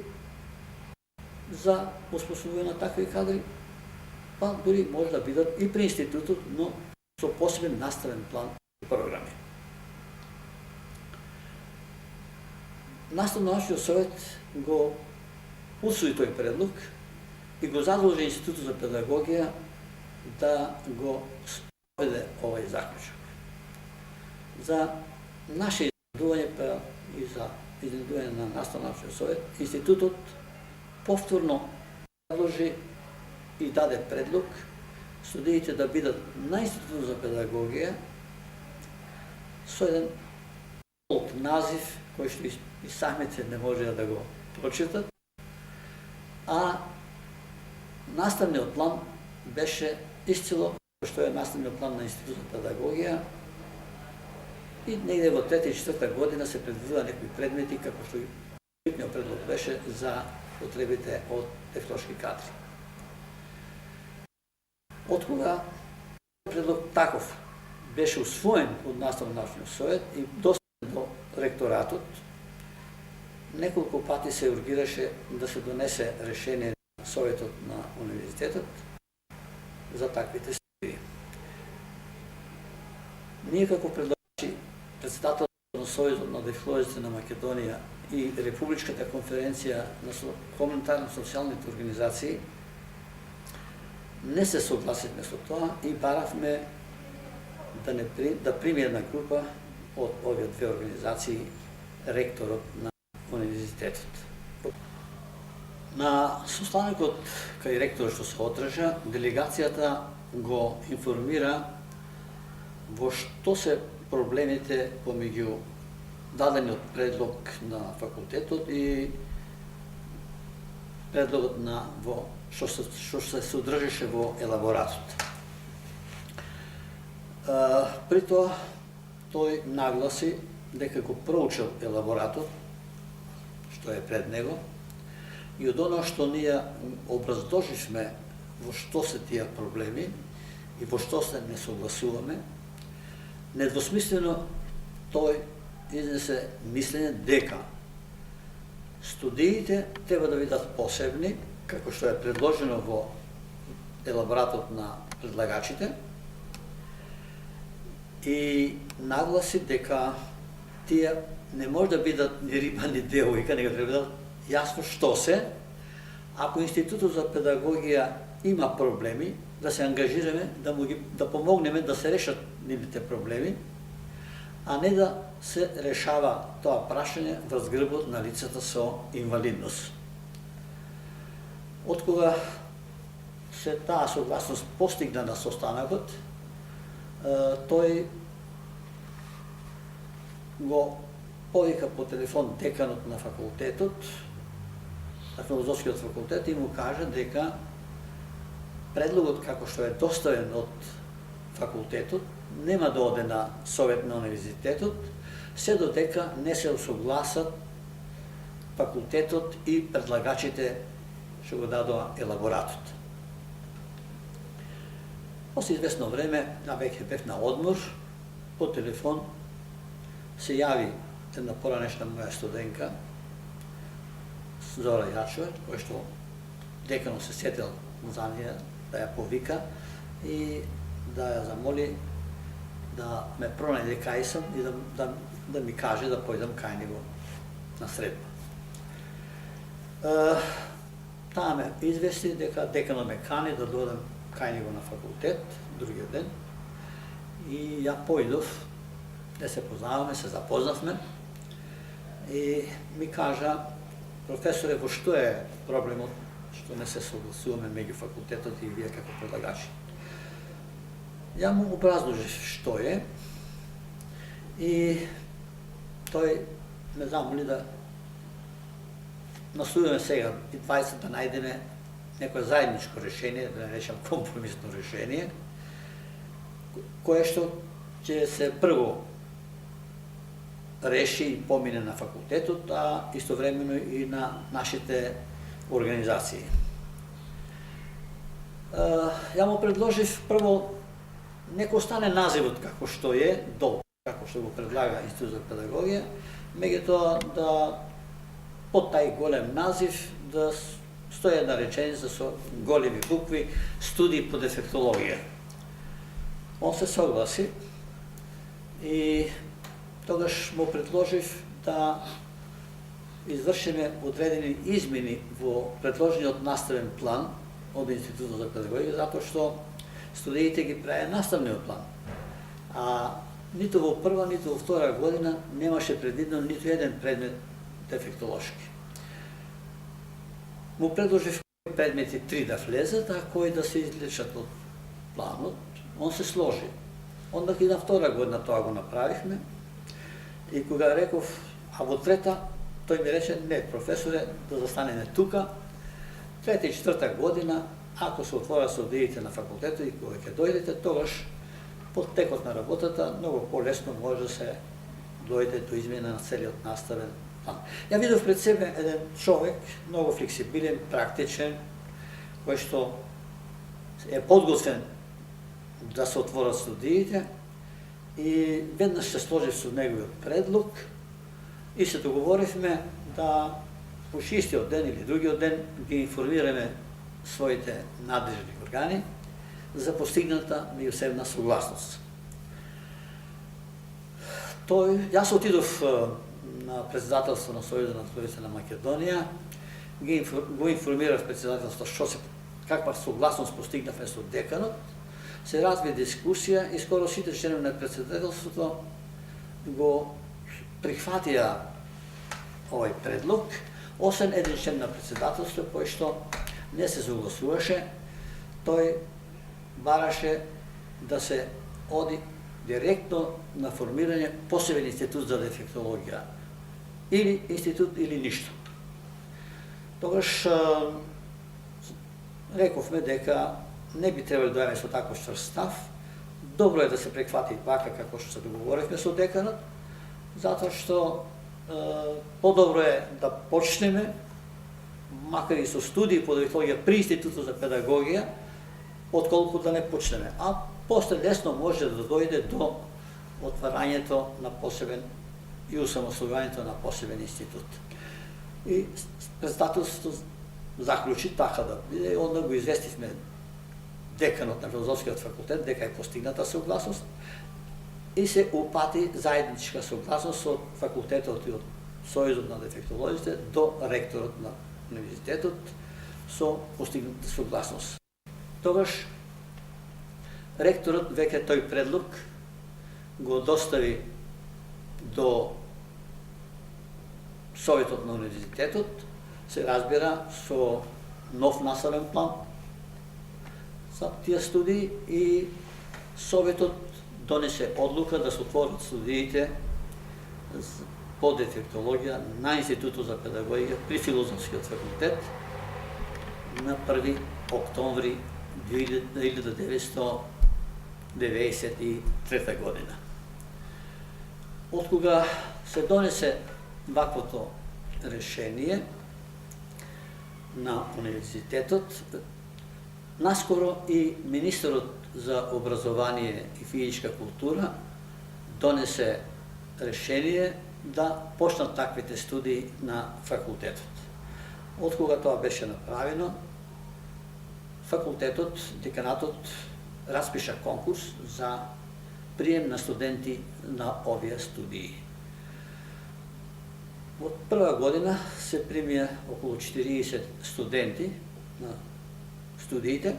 за оспособување на такви кадри, па дури може да бидат и при институтот, но со посебен наставен план и програми. Наставно-научниот совет го усвои тој предлог и го задолжи Институтот за педагогија да го спроведе овој заклучок. За наше изненадување, па и за изненадување на Наставно-научниот совет, институтот повторно предложи и даде предлог студиите да бидат на Институтот за педагогија со еден долг назив кој што и самите не можеа да го прочитат, а наставниот план беше исцело што е наставниот план на Институтот за педагогија и негде во трета и четврта година се предвидува некои предмети, како што и битниот предлог беше за потребите од дефектолошки кадри. Откога предлог таков беше усвоен од Наставно-научниот совет и доставен до ректоратот, неколку пати се ургираше да се донесе решение на Советот на универзитетот за таквите студии. Ние како предлагачи, председател на Советот на дефектолозите на Македонија и Републичката конференција на хуманитарно-социјалните организации не се согласивме со тоа и баравме да прими една група од овие две организации ректорот на универзитетот. На состанокот кај ректорот што се одржа, делегацијата го информира во што се проблемите помеѓу дадениот предлог на факултетот и предлогот на што се содржеше во елаборатот. При тоа тој нагласи дека го проучил елаборатот, што е пред него, и од оно што ние образложивме во што се тие проблеми и во што се не согласуваме, недвосмислено тој изнесе мислење дека студиите треба да бидат посебни, како што е предложено во елаборатот на предлагачите, и нагласи дека тие не може да бидат ни риба, ни девојка, него треба да бидат јасно што се. Ако Институтот за педагогија има проблеми, да се ангажираме, да помогнеме да се решат нивните проблеми, а не да се решава тоа прашање врз грбот на лицата со инвалидност. Откога се таа согласност постигна на состанокот, тој го повика по телефон деканот на факултетот, на Филозофскиот факултет, и му кажа дека предлогот како што е доставен од факултетот нема да оде на Совет на универзитетот, се додека не се усогласат факултетот и предлагачите што го дадоа елаборатот. После известно време, веќе бев на одмор, по телефон се јави една поранешна моја студентка, Зора Јачова, која што деканот се сетил за неја, да ја повика и да ја замоли да ме пронајде кај сум и да ми каже да појдам кај него на средба. Таа ме извести дека деканот ме кани да додам кај него на факултет, другиот ден, и ја појдов, да се познаваме, се запознавме, и ми кажа, професоре, во што е проблемот, што не се согласуваме меѓу факултетот и вие како предлагачи? Ја му образложив што е, и тој ме замоли да настојуваме сега и 20 да најдеме некој заедничко решение, да не речам компромисно решение, кое што ќе се прво реши и помине на факултетот, а истовремено и на нашите организации. Ја му предложив прво нека остане називот како што е, како што го предлага Институт за педагогија, меѓутоа да под тај голем назив да стои една реченица со големи букви студии по дефектологија. Он се согласи и тогаш му предложив да извршиме одредени измени во предложениот наставен план од Институтот за педагогија, затоа што студиите ги правеа наставниот план. А ниту во прва, ниту во втора година немаше предвидено ниту еден предмет дефектолошки. Му предложив предмети 3 да влезат, а кои да се излечат од планот. Он се сложи. Онда и на втора година тоа го направивме. И кога реков, а во трета, тој ми рече, не, професоре, да застанеме тука. Трета и четврта година, ако се отворат студиите на факултетот и кога ќе дојдете, тогаш под текот на работата многу полесно може да се дојде до измена на целиот наставен план. Ја видов пред себе еден човек, многу флексибилен, практичен, кој што е подготвен да се отворат студиите и веднаш се сложив со неговиот предлог и се договоривме да по 6-тиот ден или другиот ден ги информираме своите надлежни органи за постигната меѓусебна согласност. Јас отидов на председателство на Сојузот на студентите на Македонија, го информирав председателството каква согласност постигнавме со деканот, се разви дискусија и скоро сите членови на председателството го прихватија овој предлог, освен еден член на председателството кој што не се согласуваше, тој бараше да се оди директно на формирање посебен институт за дефектологија. Или институт, или ништо. Тогаш рековме дека не би требало да дојдеме со таков чврст став. Добро е да се прехвати вака како што се договоривме со деканот, затоа што подобро е да почнеме, макар и со студии по дефектологија при Институтот за педагогија, отколку да не почнеме. А после лесно може да дојде до отварањето на посебен и усамословувањето на посебен институт. И председателството заклучи така да биде, онда го известивме деканот на филозофскиот факултет дека е постигната согласност и се упати заедничка согласност од факултетот и од Сојузот на дефектолозите до ректорот на универзитетот со постигната согласност. Тогаш ректорот веќе тој предлог го достави до Советот на универзитетот, се разбира со нов наставен план за тие студии и Советот донесе одлука да се отворат студиите по дефектологија на Институтот за педагогија при Филозофскиот факултет на 1 октомври 1993 година. Откога се донесе ваквото решение, на универзитетот, наскоро и министерот за образование и физичка култура донесе решение да почнат таквите студии на факултетот. Од кога тоа беше направено, факултетот, деканатот распиша конкурс за прием на студенти на овие студии. Од прва година се примија околу 40 студенти на студиите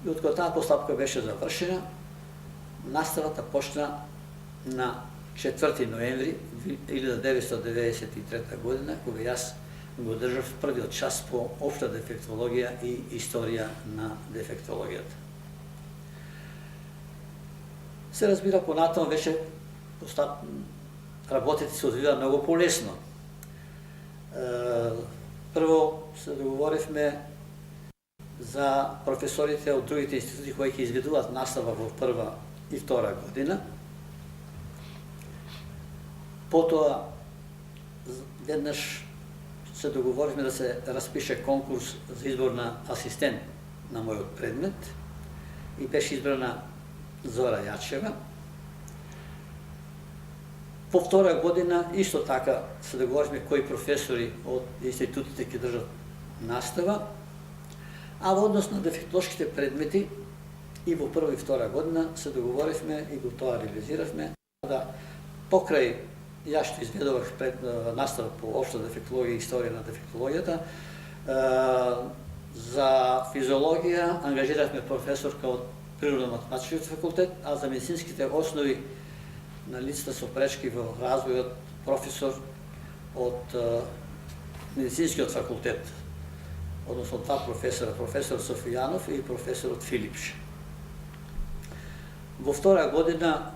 и од кога таа постапка беше завршена, наставата почна на 4 ноември 1993 година, кога јас го држав првиот час по општа дефектологија и историја на дефектологијата. Се разбира, понатаму веќе работите се одвива многу полесно. Прво се договоривме за професорите од другите институти кои ќе изведуваат настава во прва и втора година. Потоа, веднаш се договоривме да се распише конкурс за избор на асистент на мојот предмет и беше избрана Зора Јачева. По втора година исто така се договоривме кои професори од институтите ќе држат настава, а во однос на дефектолошките предмети и во прва и втора година се договоривме и го тоа реализиравме да покрај јас што изведувах настава по општа дефектологија и историја на дефектологијата, за физиологија ангажиравме професорка од Природно-математичкиот факултет, а за медицинските основи на лицата со пречки во развојот професор од медицинскиот факултет, односно два професора, професор Софијанов и професорот Филипш. Во втора година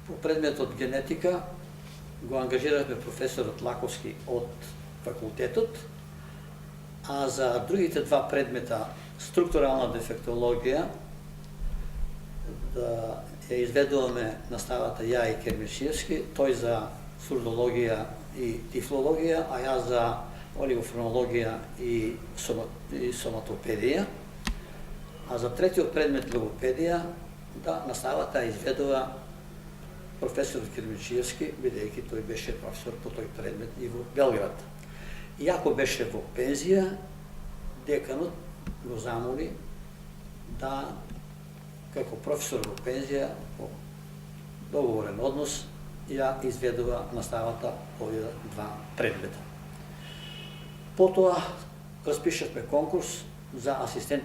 по предметот генетика го ангажиравме професорот Лаковски од факултетот, а за другите два предмета, структурална дефектологија, да ја изведуваме наставата ја и Кермешиевски, тој за сурдологија и тифлологија, а јас за олигофренологија и соматопедија. А за третиот предмет логопедија, да наставата изведува професор Кермешиевски, бидејќи тој беше професор по тој предмет и во Белград. Иако беше во пензија, деканот го замоли да, како професор во пензија, по договорен однос, ја изведува наставата по овие два предмета. Потоа распишавме конкурс за асистент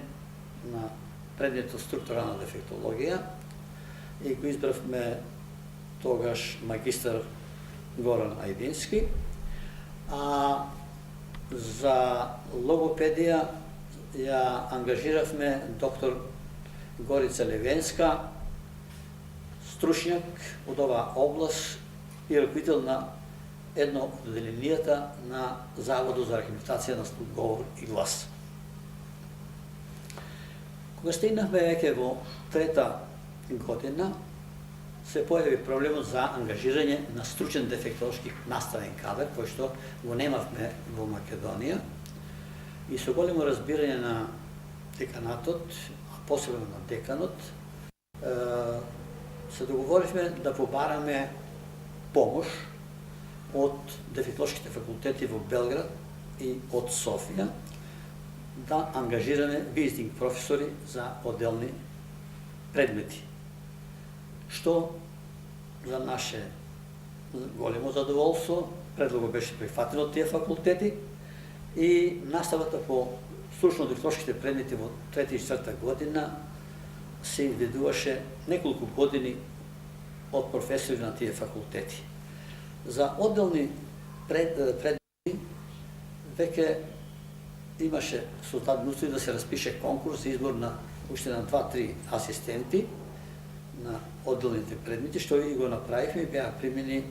на предметот структурална дефектологија и го избравме тогаш магистар Горан Ајдински, а за логопедија ја ангажиравме доктор Горица Левенска, стручњак од оваа област и ръководител на едно од одделенијата на Заводот за рехабилитација на слух, говор и глас. Кога стигнахме веќе во трета година, се појави проблемот за ангажирање на стручен дефектолошки наставен кадар, кој што го немавме во Македонија. И со големо разбирање на деканатот, а посебно на деканот, се договоривме да побараме помош од дефектолошките факултети во Белград и од Софија, да ангажираме визитинг професори за одделни предмети, што за наше големо задоволство предлогот беше прифатен од тие факултети и наставата по стручно-дефектолошките предмети во трета и четврта година се изведуваше неколку години од професори на тие факултети. За одделни предмети веќе имаше создадено да се распише конкурс за избор на уште на 2-3 асистенти на одделните предмети, што и го направивме, беа примени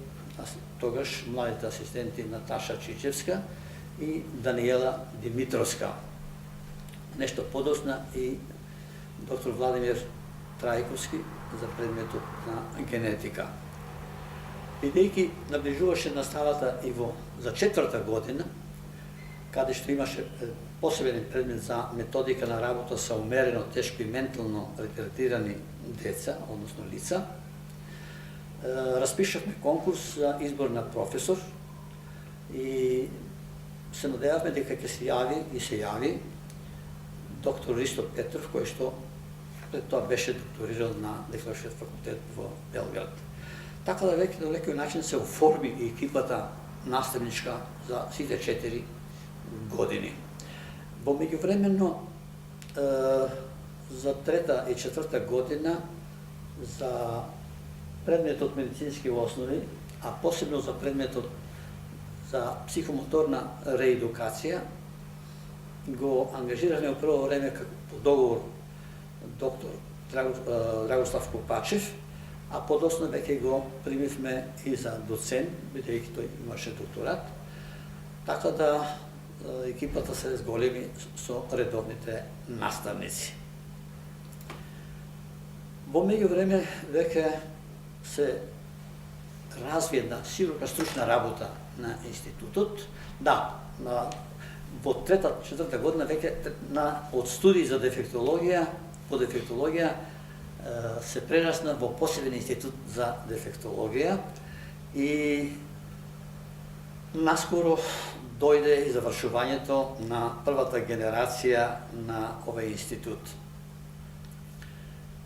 тогаш младите асистенти Наташа Чичевска и Даниела Димитровска. Нешто подосна и доктор Владимир Трајковски за предметот на генетика. Бидејќи наближуваше наставата и за четврта година, каде што имаше посебен предмет за методика на работа со умерено, тешко и ментално ретардирани деца, односно лица. Распишавме конкурс за избор на професор и се надевавме дека ќе се јави и се јави доктор Ристо Петров, кој што пред тоа беше докторирал на Ликовшиот факултет во Белград. Така да веќе на некој начин се оформи и екипата наставничка за сите 4 години. Во меѓувременно за трета и четврта година за предметот медицински основи, а посебно за предметот за психомоторна реедукација, го ангажираме во прво време по договор доктор Драгослав Копачев, а подоцна веќе го примивме и за доцент, бидејќи тој имаше докторат, така да екипата се зголеми со редовните наставници. Во меѓувреме веќе се разви една широка стручна работа на институтот. Да, во трета, четврта година веќе од студии за дефектологија, по дефектологија се прерасна во посебен институт за дефектологија и наскоро дојде и завршувањето на првата генерација на овој институт.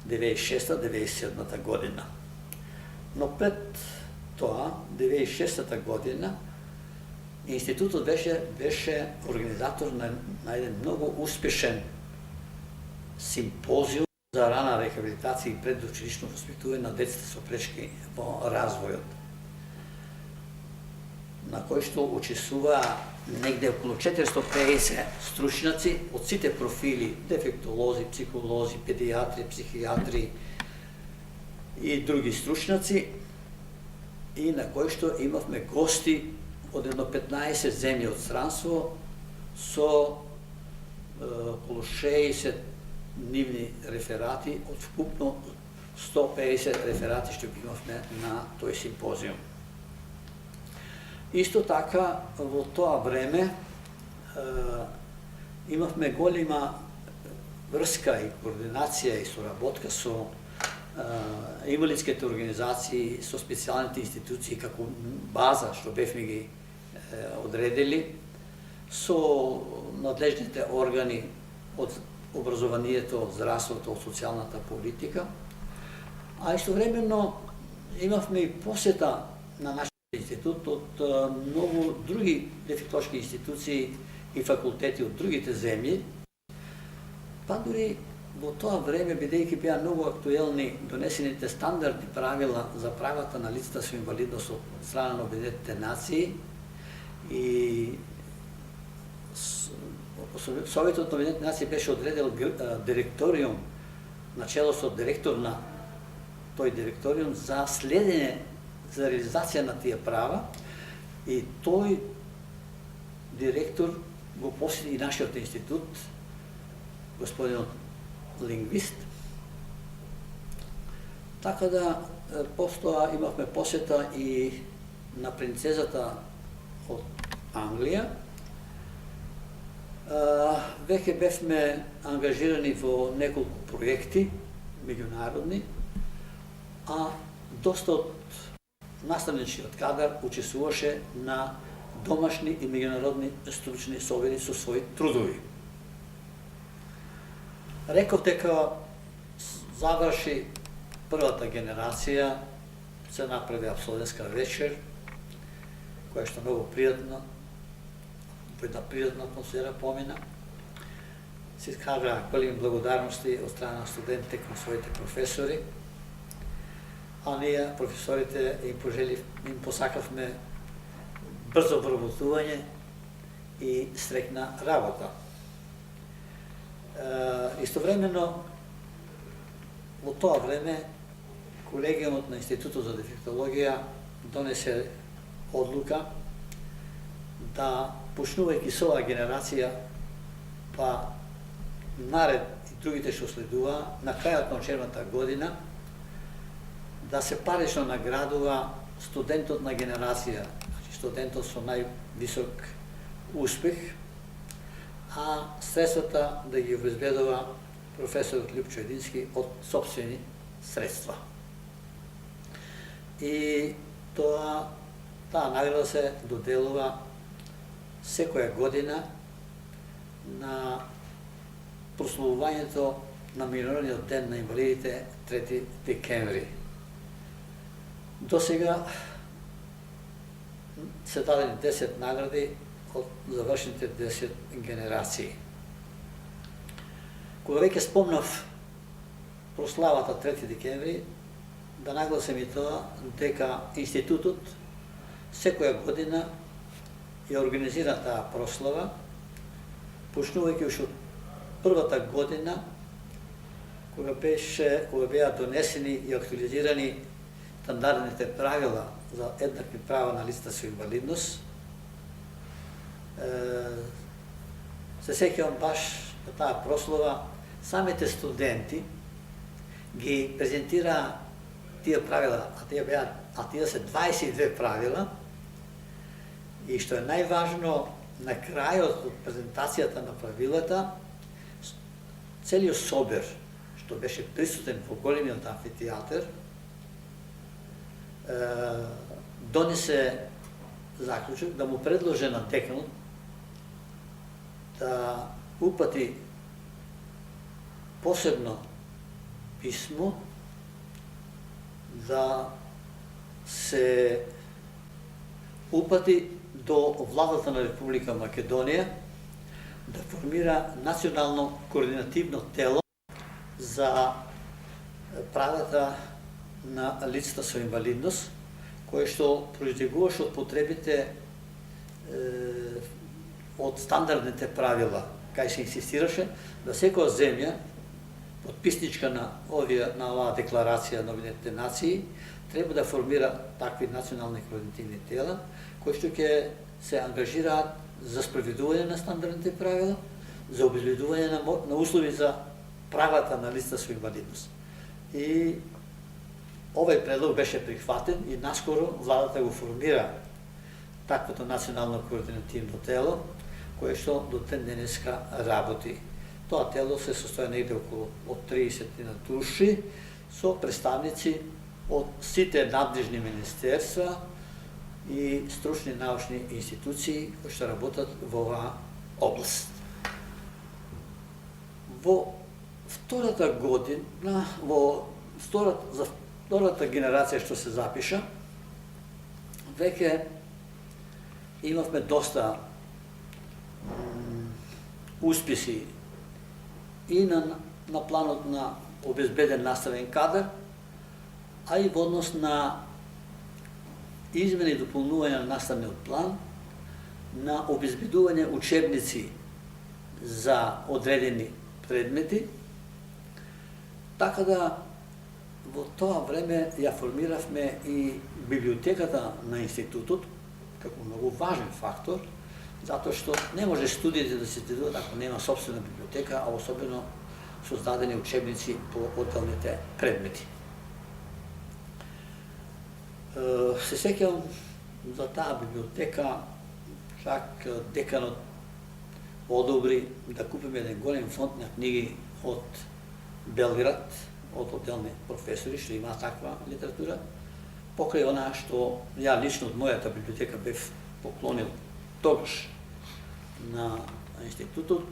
96-97 година. Но пред тоа, 96 година, институтот беше организатор на еден многу успешен симпозиум за рана рехабилитација и предучилишно воспитување на децата со пречки во развојот, на кој што учествуваа негде околу 450 стручњаци од сите профили, дефектолози, психолози, педиатри, психијатри и други стручњаци, и на кој што имавме гости од едно 15 земји од странство со околу 60 нивни реферати од вкупно 150 реферати што ги имавме на тој симпозиум. Исто така, во тоа време имавме голема врска и координација и соработка со инвалидските организации, со специјалните институции како база што бевме ги одредили, со надлежните органи од образованието, од здравството, од социјалната политика, а истовремено имавме и посета на нашиот институт од многу други дефектолошки институции и факултети од другите земји, па дури во тоа време, бидејќи беа многу актуелни донесените стандардни правила за правата на лицата со инвалидност од страна на Обединетите нации и Советот на Обединетите нации беше одредил директориум, начело со директор на тој директориум за следење, за реализација на тие права, и тој директор го посети и нашиот институт, господинот лингвист. Така да, постоа имавме посета и на принцезата од Англија. Веќе бевме ангажирани во неколку проекти меѓународни, а доста од наставничкиот кадар учествуваше на домашни и меѓународни стручни собери со своји трудови. Реков дека заврши првата генерација, се направи апсолвентска вечер, која што многу пријатна, во една пријатна атмосфера помина. Се искажа големи благодарности од страна на студентите кон своите професори, а ние, професорите, им посакавме брзо вработување и стрекна работа. Истовремено, во тоа време, колегиумот на Институтот за дефектологија донесе одлука да, почнувајќи со оваа генерација, па наред и другите што следува, на крајот на учебната година, да се парично наградува студентот на генерација, значи студентот со највисок успех, а средствата да ги обезбедува професор Лјупчо Едински од собствени средства. И таа награда се доделува секоја година на прославувањето на Меѓународниот ден на инвалидите 3 декември. До сега се дадени 10 награди од завршените 10 генерации. Кога веќе спомнав прославата 3 декември, да нагласим и тоа дека институтот секоја година ја организира таа прослава, почнувајќи уште од првата година, кога беа донесени и актуализирани стандардните правила за еднакви права на лицата со инвалидност. Се сеќавам баш на таа прослава, самите студенти ги презентираа тие правила, а тие се 22 правила, и што е најважно, на крајот од презентацијата на правилата, целиот собер, што беше присутен во големиот амфитеатар, донесе заклучок да му предложи на деканот да упати посебно писмо да се упати до владата на Република Македонија да формира национално координативно тело за правата на лицата со инвалидност, кое што произлегуваше од потребите од стандардните правила, кај се инсистираше да секоја земја, подписничка на оваа декларација на Обединетите нации, треба да формира такви национални координативни тела, кои што ќе се ангажираат за спроведување на стандардните правила, за обезбедување на услови за правата на лицата со инвалидност. И овој предлог беше прихватен и наскоро владата го формира таквото национално координативно тело, кое што до ден денеска работи. Тоа тело се состои негде околу од 30 души со представници од сите надлежни министерства и стручни научни институции кои што работат во оваа област. Во втората година, за втората генерација што се запиша, веќе имавме доста успеси и на планот на обезбеден наставен кадар, а и во однос на измени и дополнување на наставниот план, на обезбедување учебници за одредени предмети, така да во тоа време ја формиравме и библиотеката на институтот, како многу важен фактор, затоа што не може студиите да се следуваат ако нема собствена библиотека, а особено создадени учебници по отделните предмети. Се сеќавам за таа библиотека, чак деканот одобри да купиме еден голем фонд на книги од Белград, од отделни професори што има таква литература, покрај она што ја лично од мојата библиотека бев поклонил тогаш на институтот,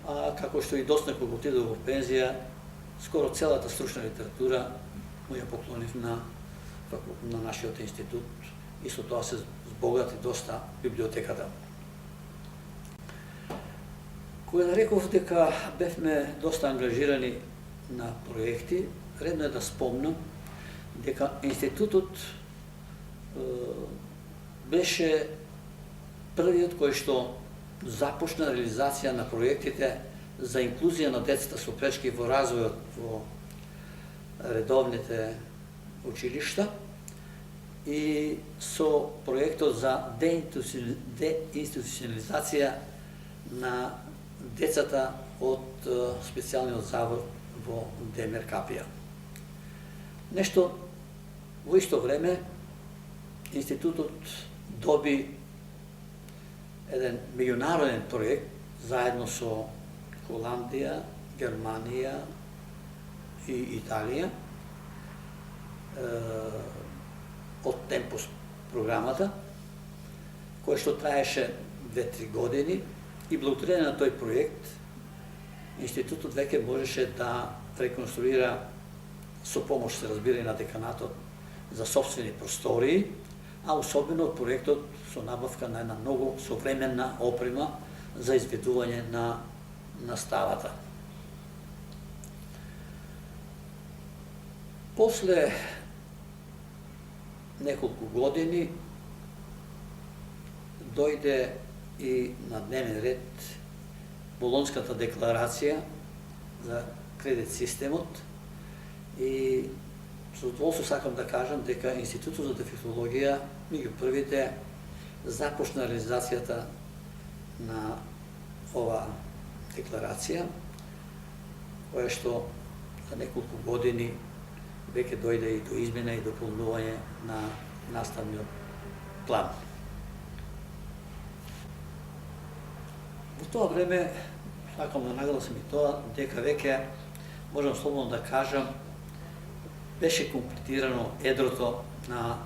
а како што и досна кога отидов во пензија, скоро целата стручна литература му ја поклонив на нашиот институт и со тоа се збогати доста библиотеката. Кога реков дека бевме доста ангажирани на проекти, редно е да спомнам дека институтот беше првиот кој што започна реализација на проектите за инклузија на децата со прешки во развојот во редовните училишта и со проектот за деинституционализација на децата од специјалниот завод во Демер Капија. Нешто во исто време институтот доби еден меѓународен проект заедно со Холандија, Германија и Италија од Темпус програмата, која што траеше 2-3 години и благодарение на тој проект институтот веќе можеше да реконструира со помош, се разбира, и на деканатот за собствени простории, а особено од проектот со набавка на една многу современна опрема за изведување на наставата. После неколку години дојде и на дневен ред Болонската декларација за кредит системот и со задоволство сакам да кажам дека Институтот за дефектологија меѓу првите започна реализацијата на ова декларација, која што за неколку години веќе дојде и до измена и дополнување на наставниот план. Во тоа време, сакам да нагласам и тоа, дека веќе, можам слободно да кажам, беше комплетирано едрото на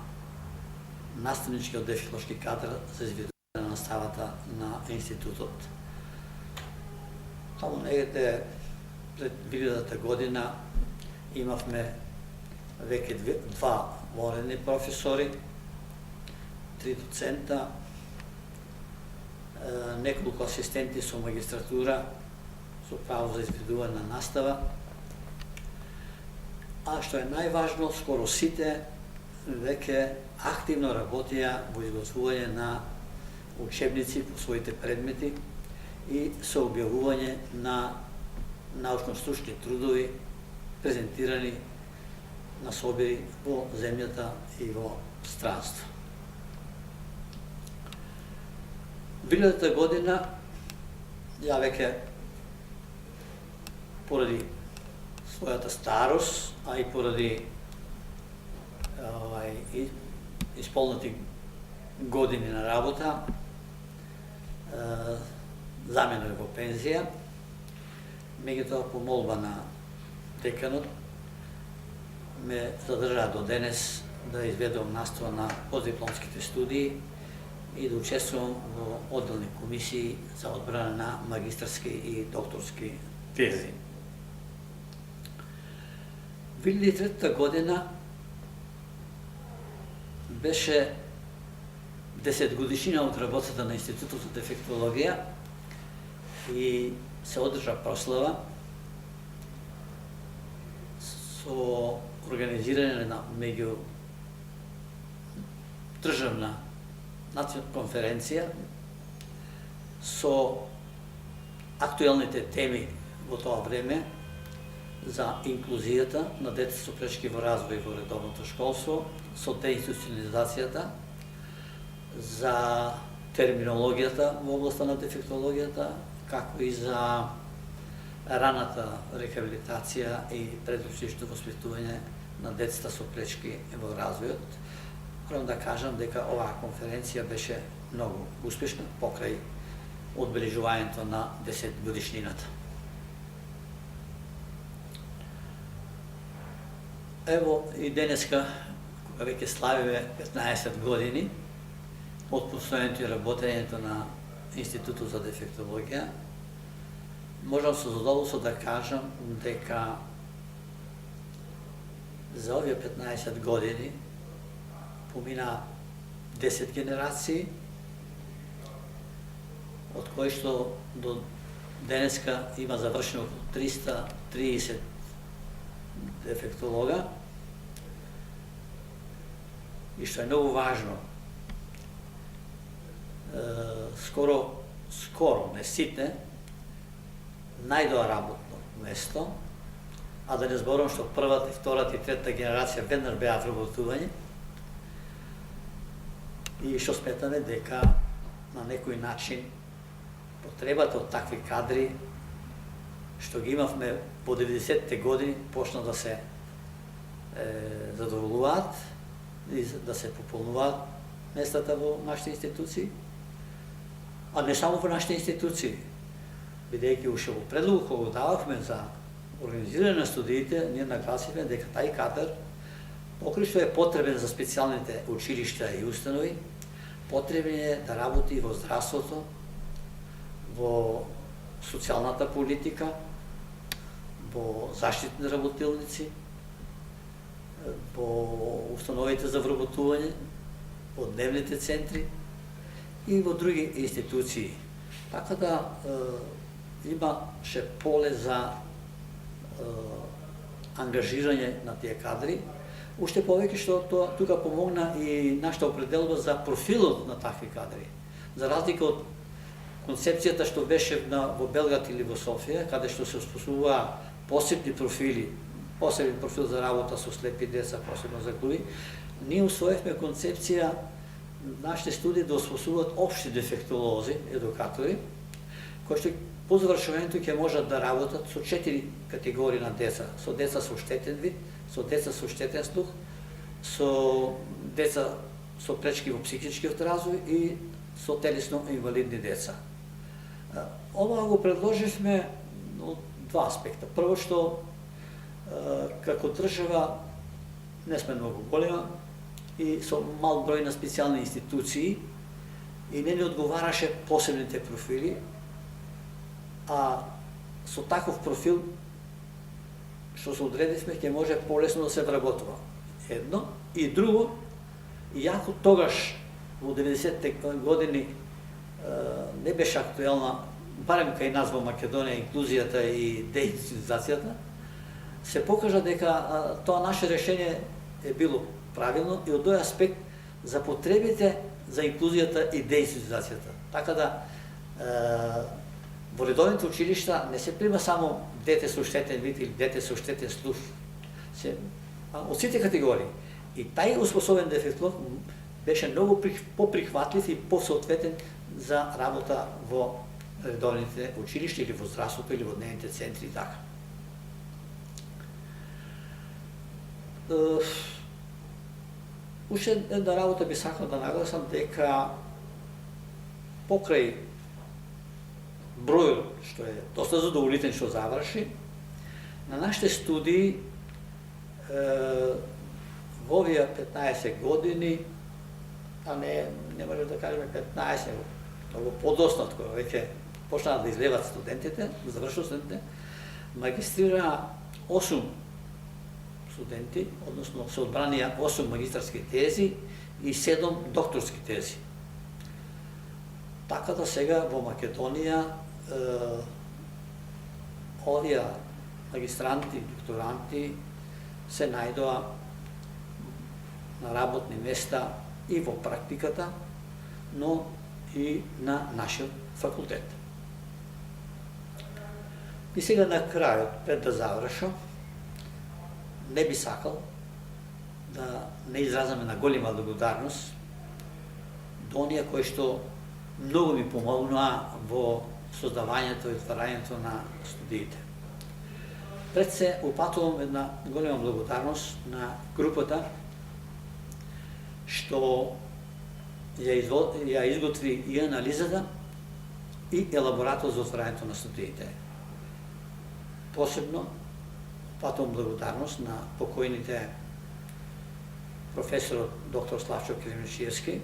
наставничкиот дефектолошки кадар за изведување на наставата на институтот. Таму негде пред 2000 година имавме веќе два воредни професори, 3 доцента, неколку асистенти со магистратура, со право за изведување на настава, а што е најважно, скоро сите веќе активно работија во изготвување на учебници по своите предмети и со објавување на научно-стручни трудови презентирани на собери во земјата и во странство. 2000 година, ја веќе поради својата старост, а и поради исполнати години на работа, заменува во пензија, меѓутоа по молба на деканот ме задржаа до денес да изведувам настава на постдипломските студии и да учествувам во одделни комисии за одбрана на магистарски и докторски тези. 2003 година беше 10 годишнина од работата на Институтот за дефектологија и се одржа прослава со организирање на меѓу државна конференција со актуелните теми во тоа време за инклузијата на деца со прешки во развој во редовното школство, со деинституционализацијата, за терминологијата во областа на дефектологијата, како и за раната рехабилитација и предучилишно воспитување на децата со пречки во развојот. Морам да кажам дека оваа конференција беше многу успешна покрај одбележувањето на 10 годишнината. Ево и денеска, кога веќе славиме 15 години од постојањето и работењето на Институтот за дефектологија, можам со задоволство да кажам дека за овие 15 години помина 10 генерации, од кои што до денеска има завршено околу 330 дефектолога, и што е многу важно, скоро, не сите, најдоа работно место, а да не зборам што првата, втората и третата генерација веднаш беа вработување и што сметаме дека на некој начин потребата од такви кадри што ги имавме по 90-те години почна да се задоволуваат и да се пополнуваат местата во нашите институции. а не само во нашите институции. Бидејќи уште во предлогот кога го дававме за организирање на студиите, ние нагласивме дека тај кадар, покри што е потребен за специјалните училишта и установи, потребен е да работи во здравството, во социјалната политика, во заштитни работилници, во установите за вработување, во дневните центри и во други институции. Така да имаше поле за ангажирање на тие кадри. Уште повеќе што тука помогна и нашата определба за профилот на такви кадри. За разлика од концепцијата што беше во Белград или во Софија, каде што се способува посебни профили, посебен профил за работа со слепи деца, посебно за глуви, ние усвоивме концепција нашите студии да освојуваат општи дефектолози, едукатори, кои што по завршувањето ќе можат да работат со 4 категории на деца. Со деца со штетен вид, со деца со штетен слух, со деца со пречки во психичкиот развој и со телесно инвалидни деца. Ова го предложивме од два аспекта. Прво што како држава не сме многу голема и со мал број на специјални институции и не ни одговараше посебните профили, а со таков профил што се одредивме ќе може полесно да се вработува. Едно. И друго, иако тогаш во 90-те години не беше актуелна, барем кај нас во Македонија, инклузијата и деинституцијата, се покажа дека тоа наше решение е било правилно и од тој аспект за потребите за инклузијата и деинституцијата. Така да во редовните училишта не се прима само дете со штетен вид или дете со штетен слух, од сите категории. И тај успособен дефектолог беше многу поприхватлив и посоодветен за работа во редовните училишта или во здравството или во дневните центри и така. Уште една работа би сакал да нагласам дека покрај бројот што е доста задоволитен што заврши, на нашите студии во овие 15 години, а не може да кажеме 15, многу подоцна од кога веќе почнаа да излеват студентите, да завршат студентите, магистрира 8 студенти, односно се одбранија 8 магистарски тези и 7 докторски тези. Така да сега во Македонија овие магистранти, докторанти се најдоа на работни места и во практиката, но и на нашиот факултет. И сега на крајот, пред да завршам, не би сакал да не изразаме на голема благодарност до оние кои што многу ми помогнаа во создавањето и отварањето на студиите. Пред се упатувам една голема благодарност на групата што ја изготви и анализата и елаборатот за отварањето на студиите. Посебно упатувам благодарност на покојните професорот доктор Славчо Кремешиевски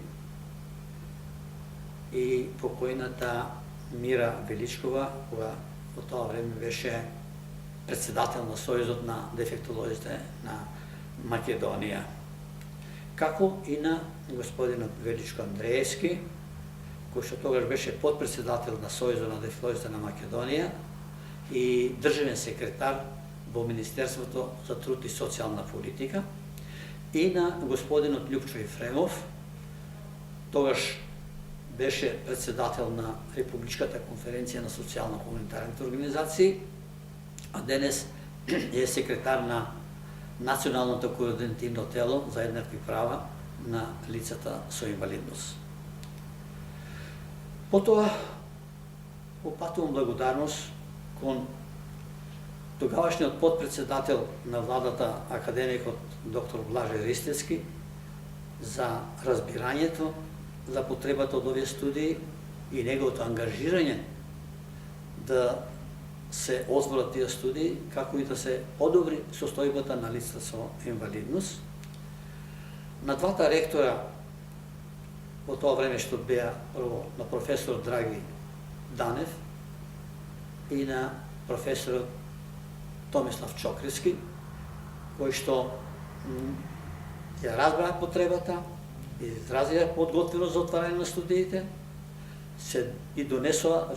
и покојната Мира Величкова, која во тоа време беше председател на Сојузот на дефектолозите на Македонија, како и на господинот Величко Андреевски, кој што тогаш беше подпредседател на Сојузот на дефектолозите на Македонија и државен секретар во Министерството за труд и социјална политика, и на господинот Љупчо Ефремов, тогаш беше председател на Републичката конференција на социјално-хуманитарните организации, а денес е секретар на Националното координативно тело за еднакви права на лицата со инвалидност. Потоа упатувам благодарност кон тогавашниот подпредседател на владата, академикот доктор Блаже Ристевски, за разбирањето за потребата од овие студии и неговото ангажирање да се отворат тие студии, како и да се подобри состојбата на лица со инвалидност. На двата ректора во тоа време што беа прво на професор Драги Данев и на професорот Томислав Чокриски, кои што ја разбраа потребата, изразија подготвеност за отварање на студиите, се и донесоа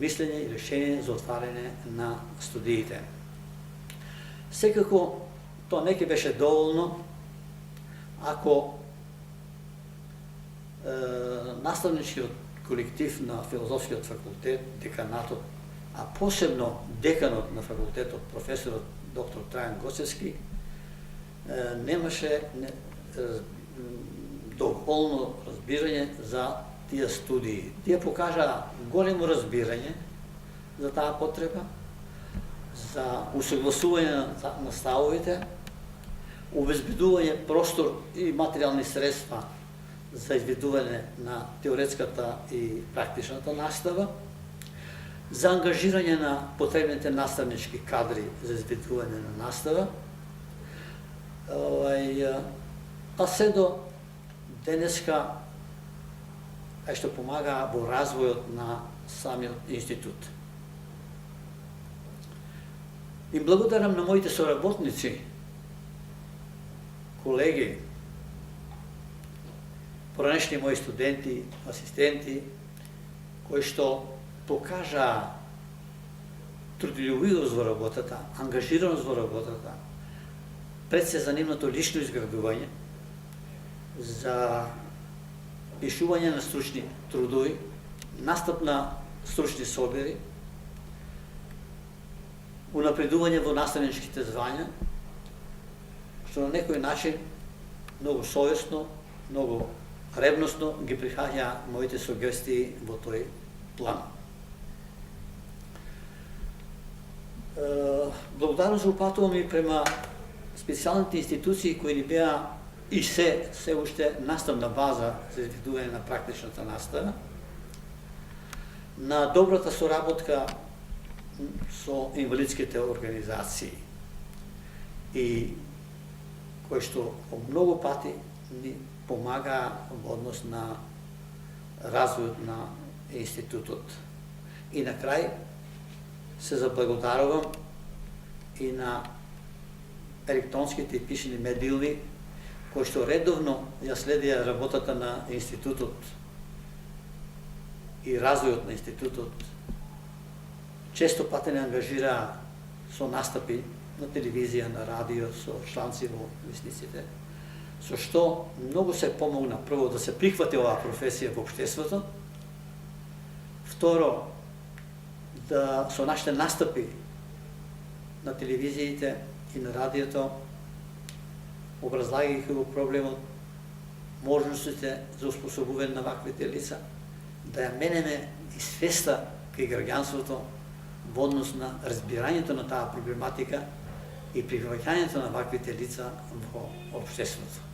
мислење и решение за отварање на студиите. Секако, тоа не ќе беше доволно ако наставничкиот колектив на филозофскиот факултет, деканатот, а посебно деканот на факултетот, професорот доктор Трајан Гоцевски, немаше доволно разбирање за тие студии. Тие покажаа големо разбирање за таа потреба, за усогласување на ставовите, обезбедување простор и материјални средства за изведување на теоретската и практичната настава, за ангажирање на потребните наставнички кадри за изведување на настава, а се до денеска што помага во развојот на самиот институт. Им благодарам на моите соработници, колеги, поранешни мои студенти, асистенти, кои што покажаа трудолюбивост во работата, ангажираност во работата, пред се за нивното лично изградување, за пишување на стручни трудови, настап на стручни собери, унапредување во наставничките звања, што на некој начин многу совесно, многу ревносно ги прифаќа моите сугестии во тој план. Благодарност упатувам и према специјалните институции кои ни беа и се уште наставна база за изведување на практичната настава, на добрата соработка со инвалидските организации и кои што многу пати ни помага во однос на развојот на институтот. И на крај се заблагодарувам и на електронските и пишени медиуми кои што редовно ја следија работата на институтот и развојот на институтот. Често пати не ангажираа со настапи на телевизија, на радио, со чланци во вестниците, со што многу се помогна прво да се прихвати оваа професија во општеството, второ да со нашите настапи на телевизиите и на радиото, образлагајќи го проблемот, можностите за успособување на ваквите лица, да ја менеме и свеста кај граѓанството во однос на разбирањето на таа проблематика и прифаќањето на ваквите лица во општеството.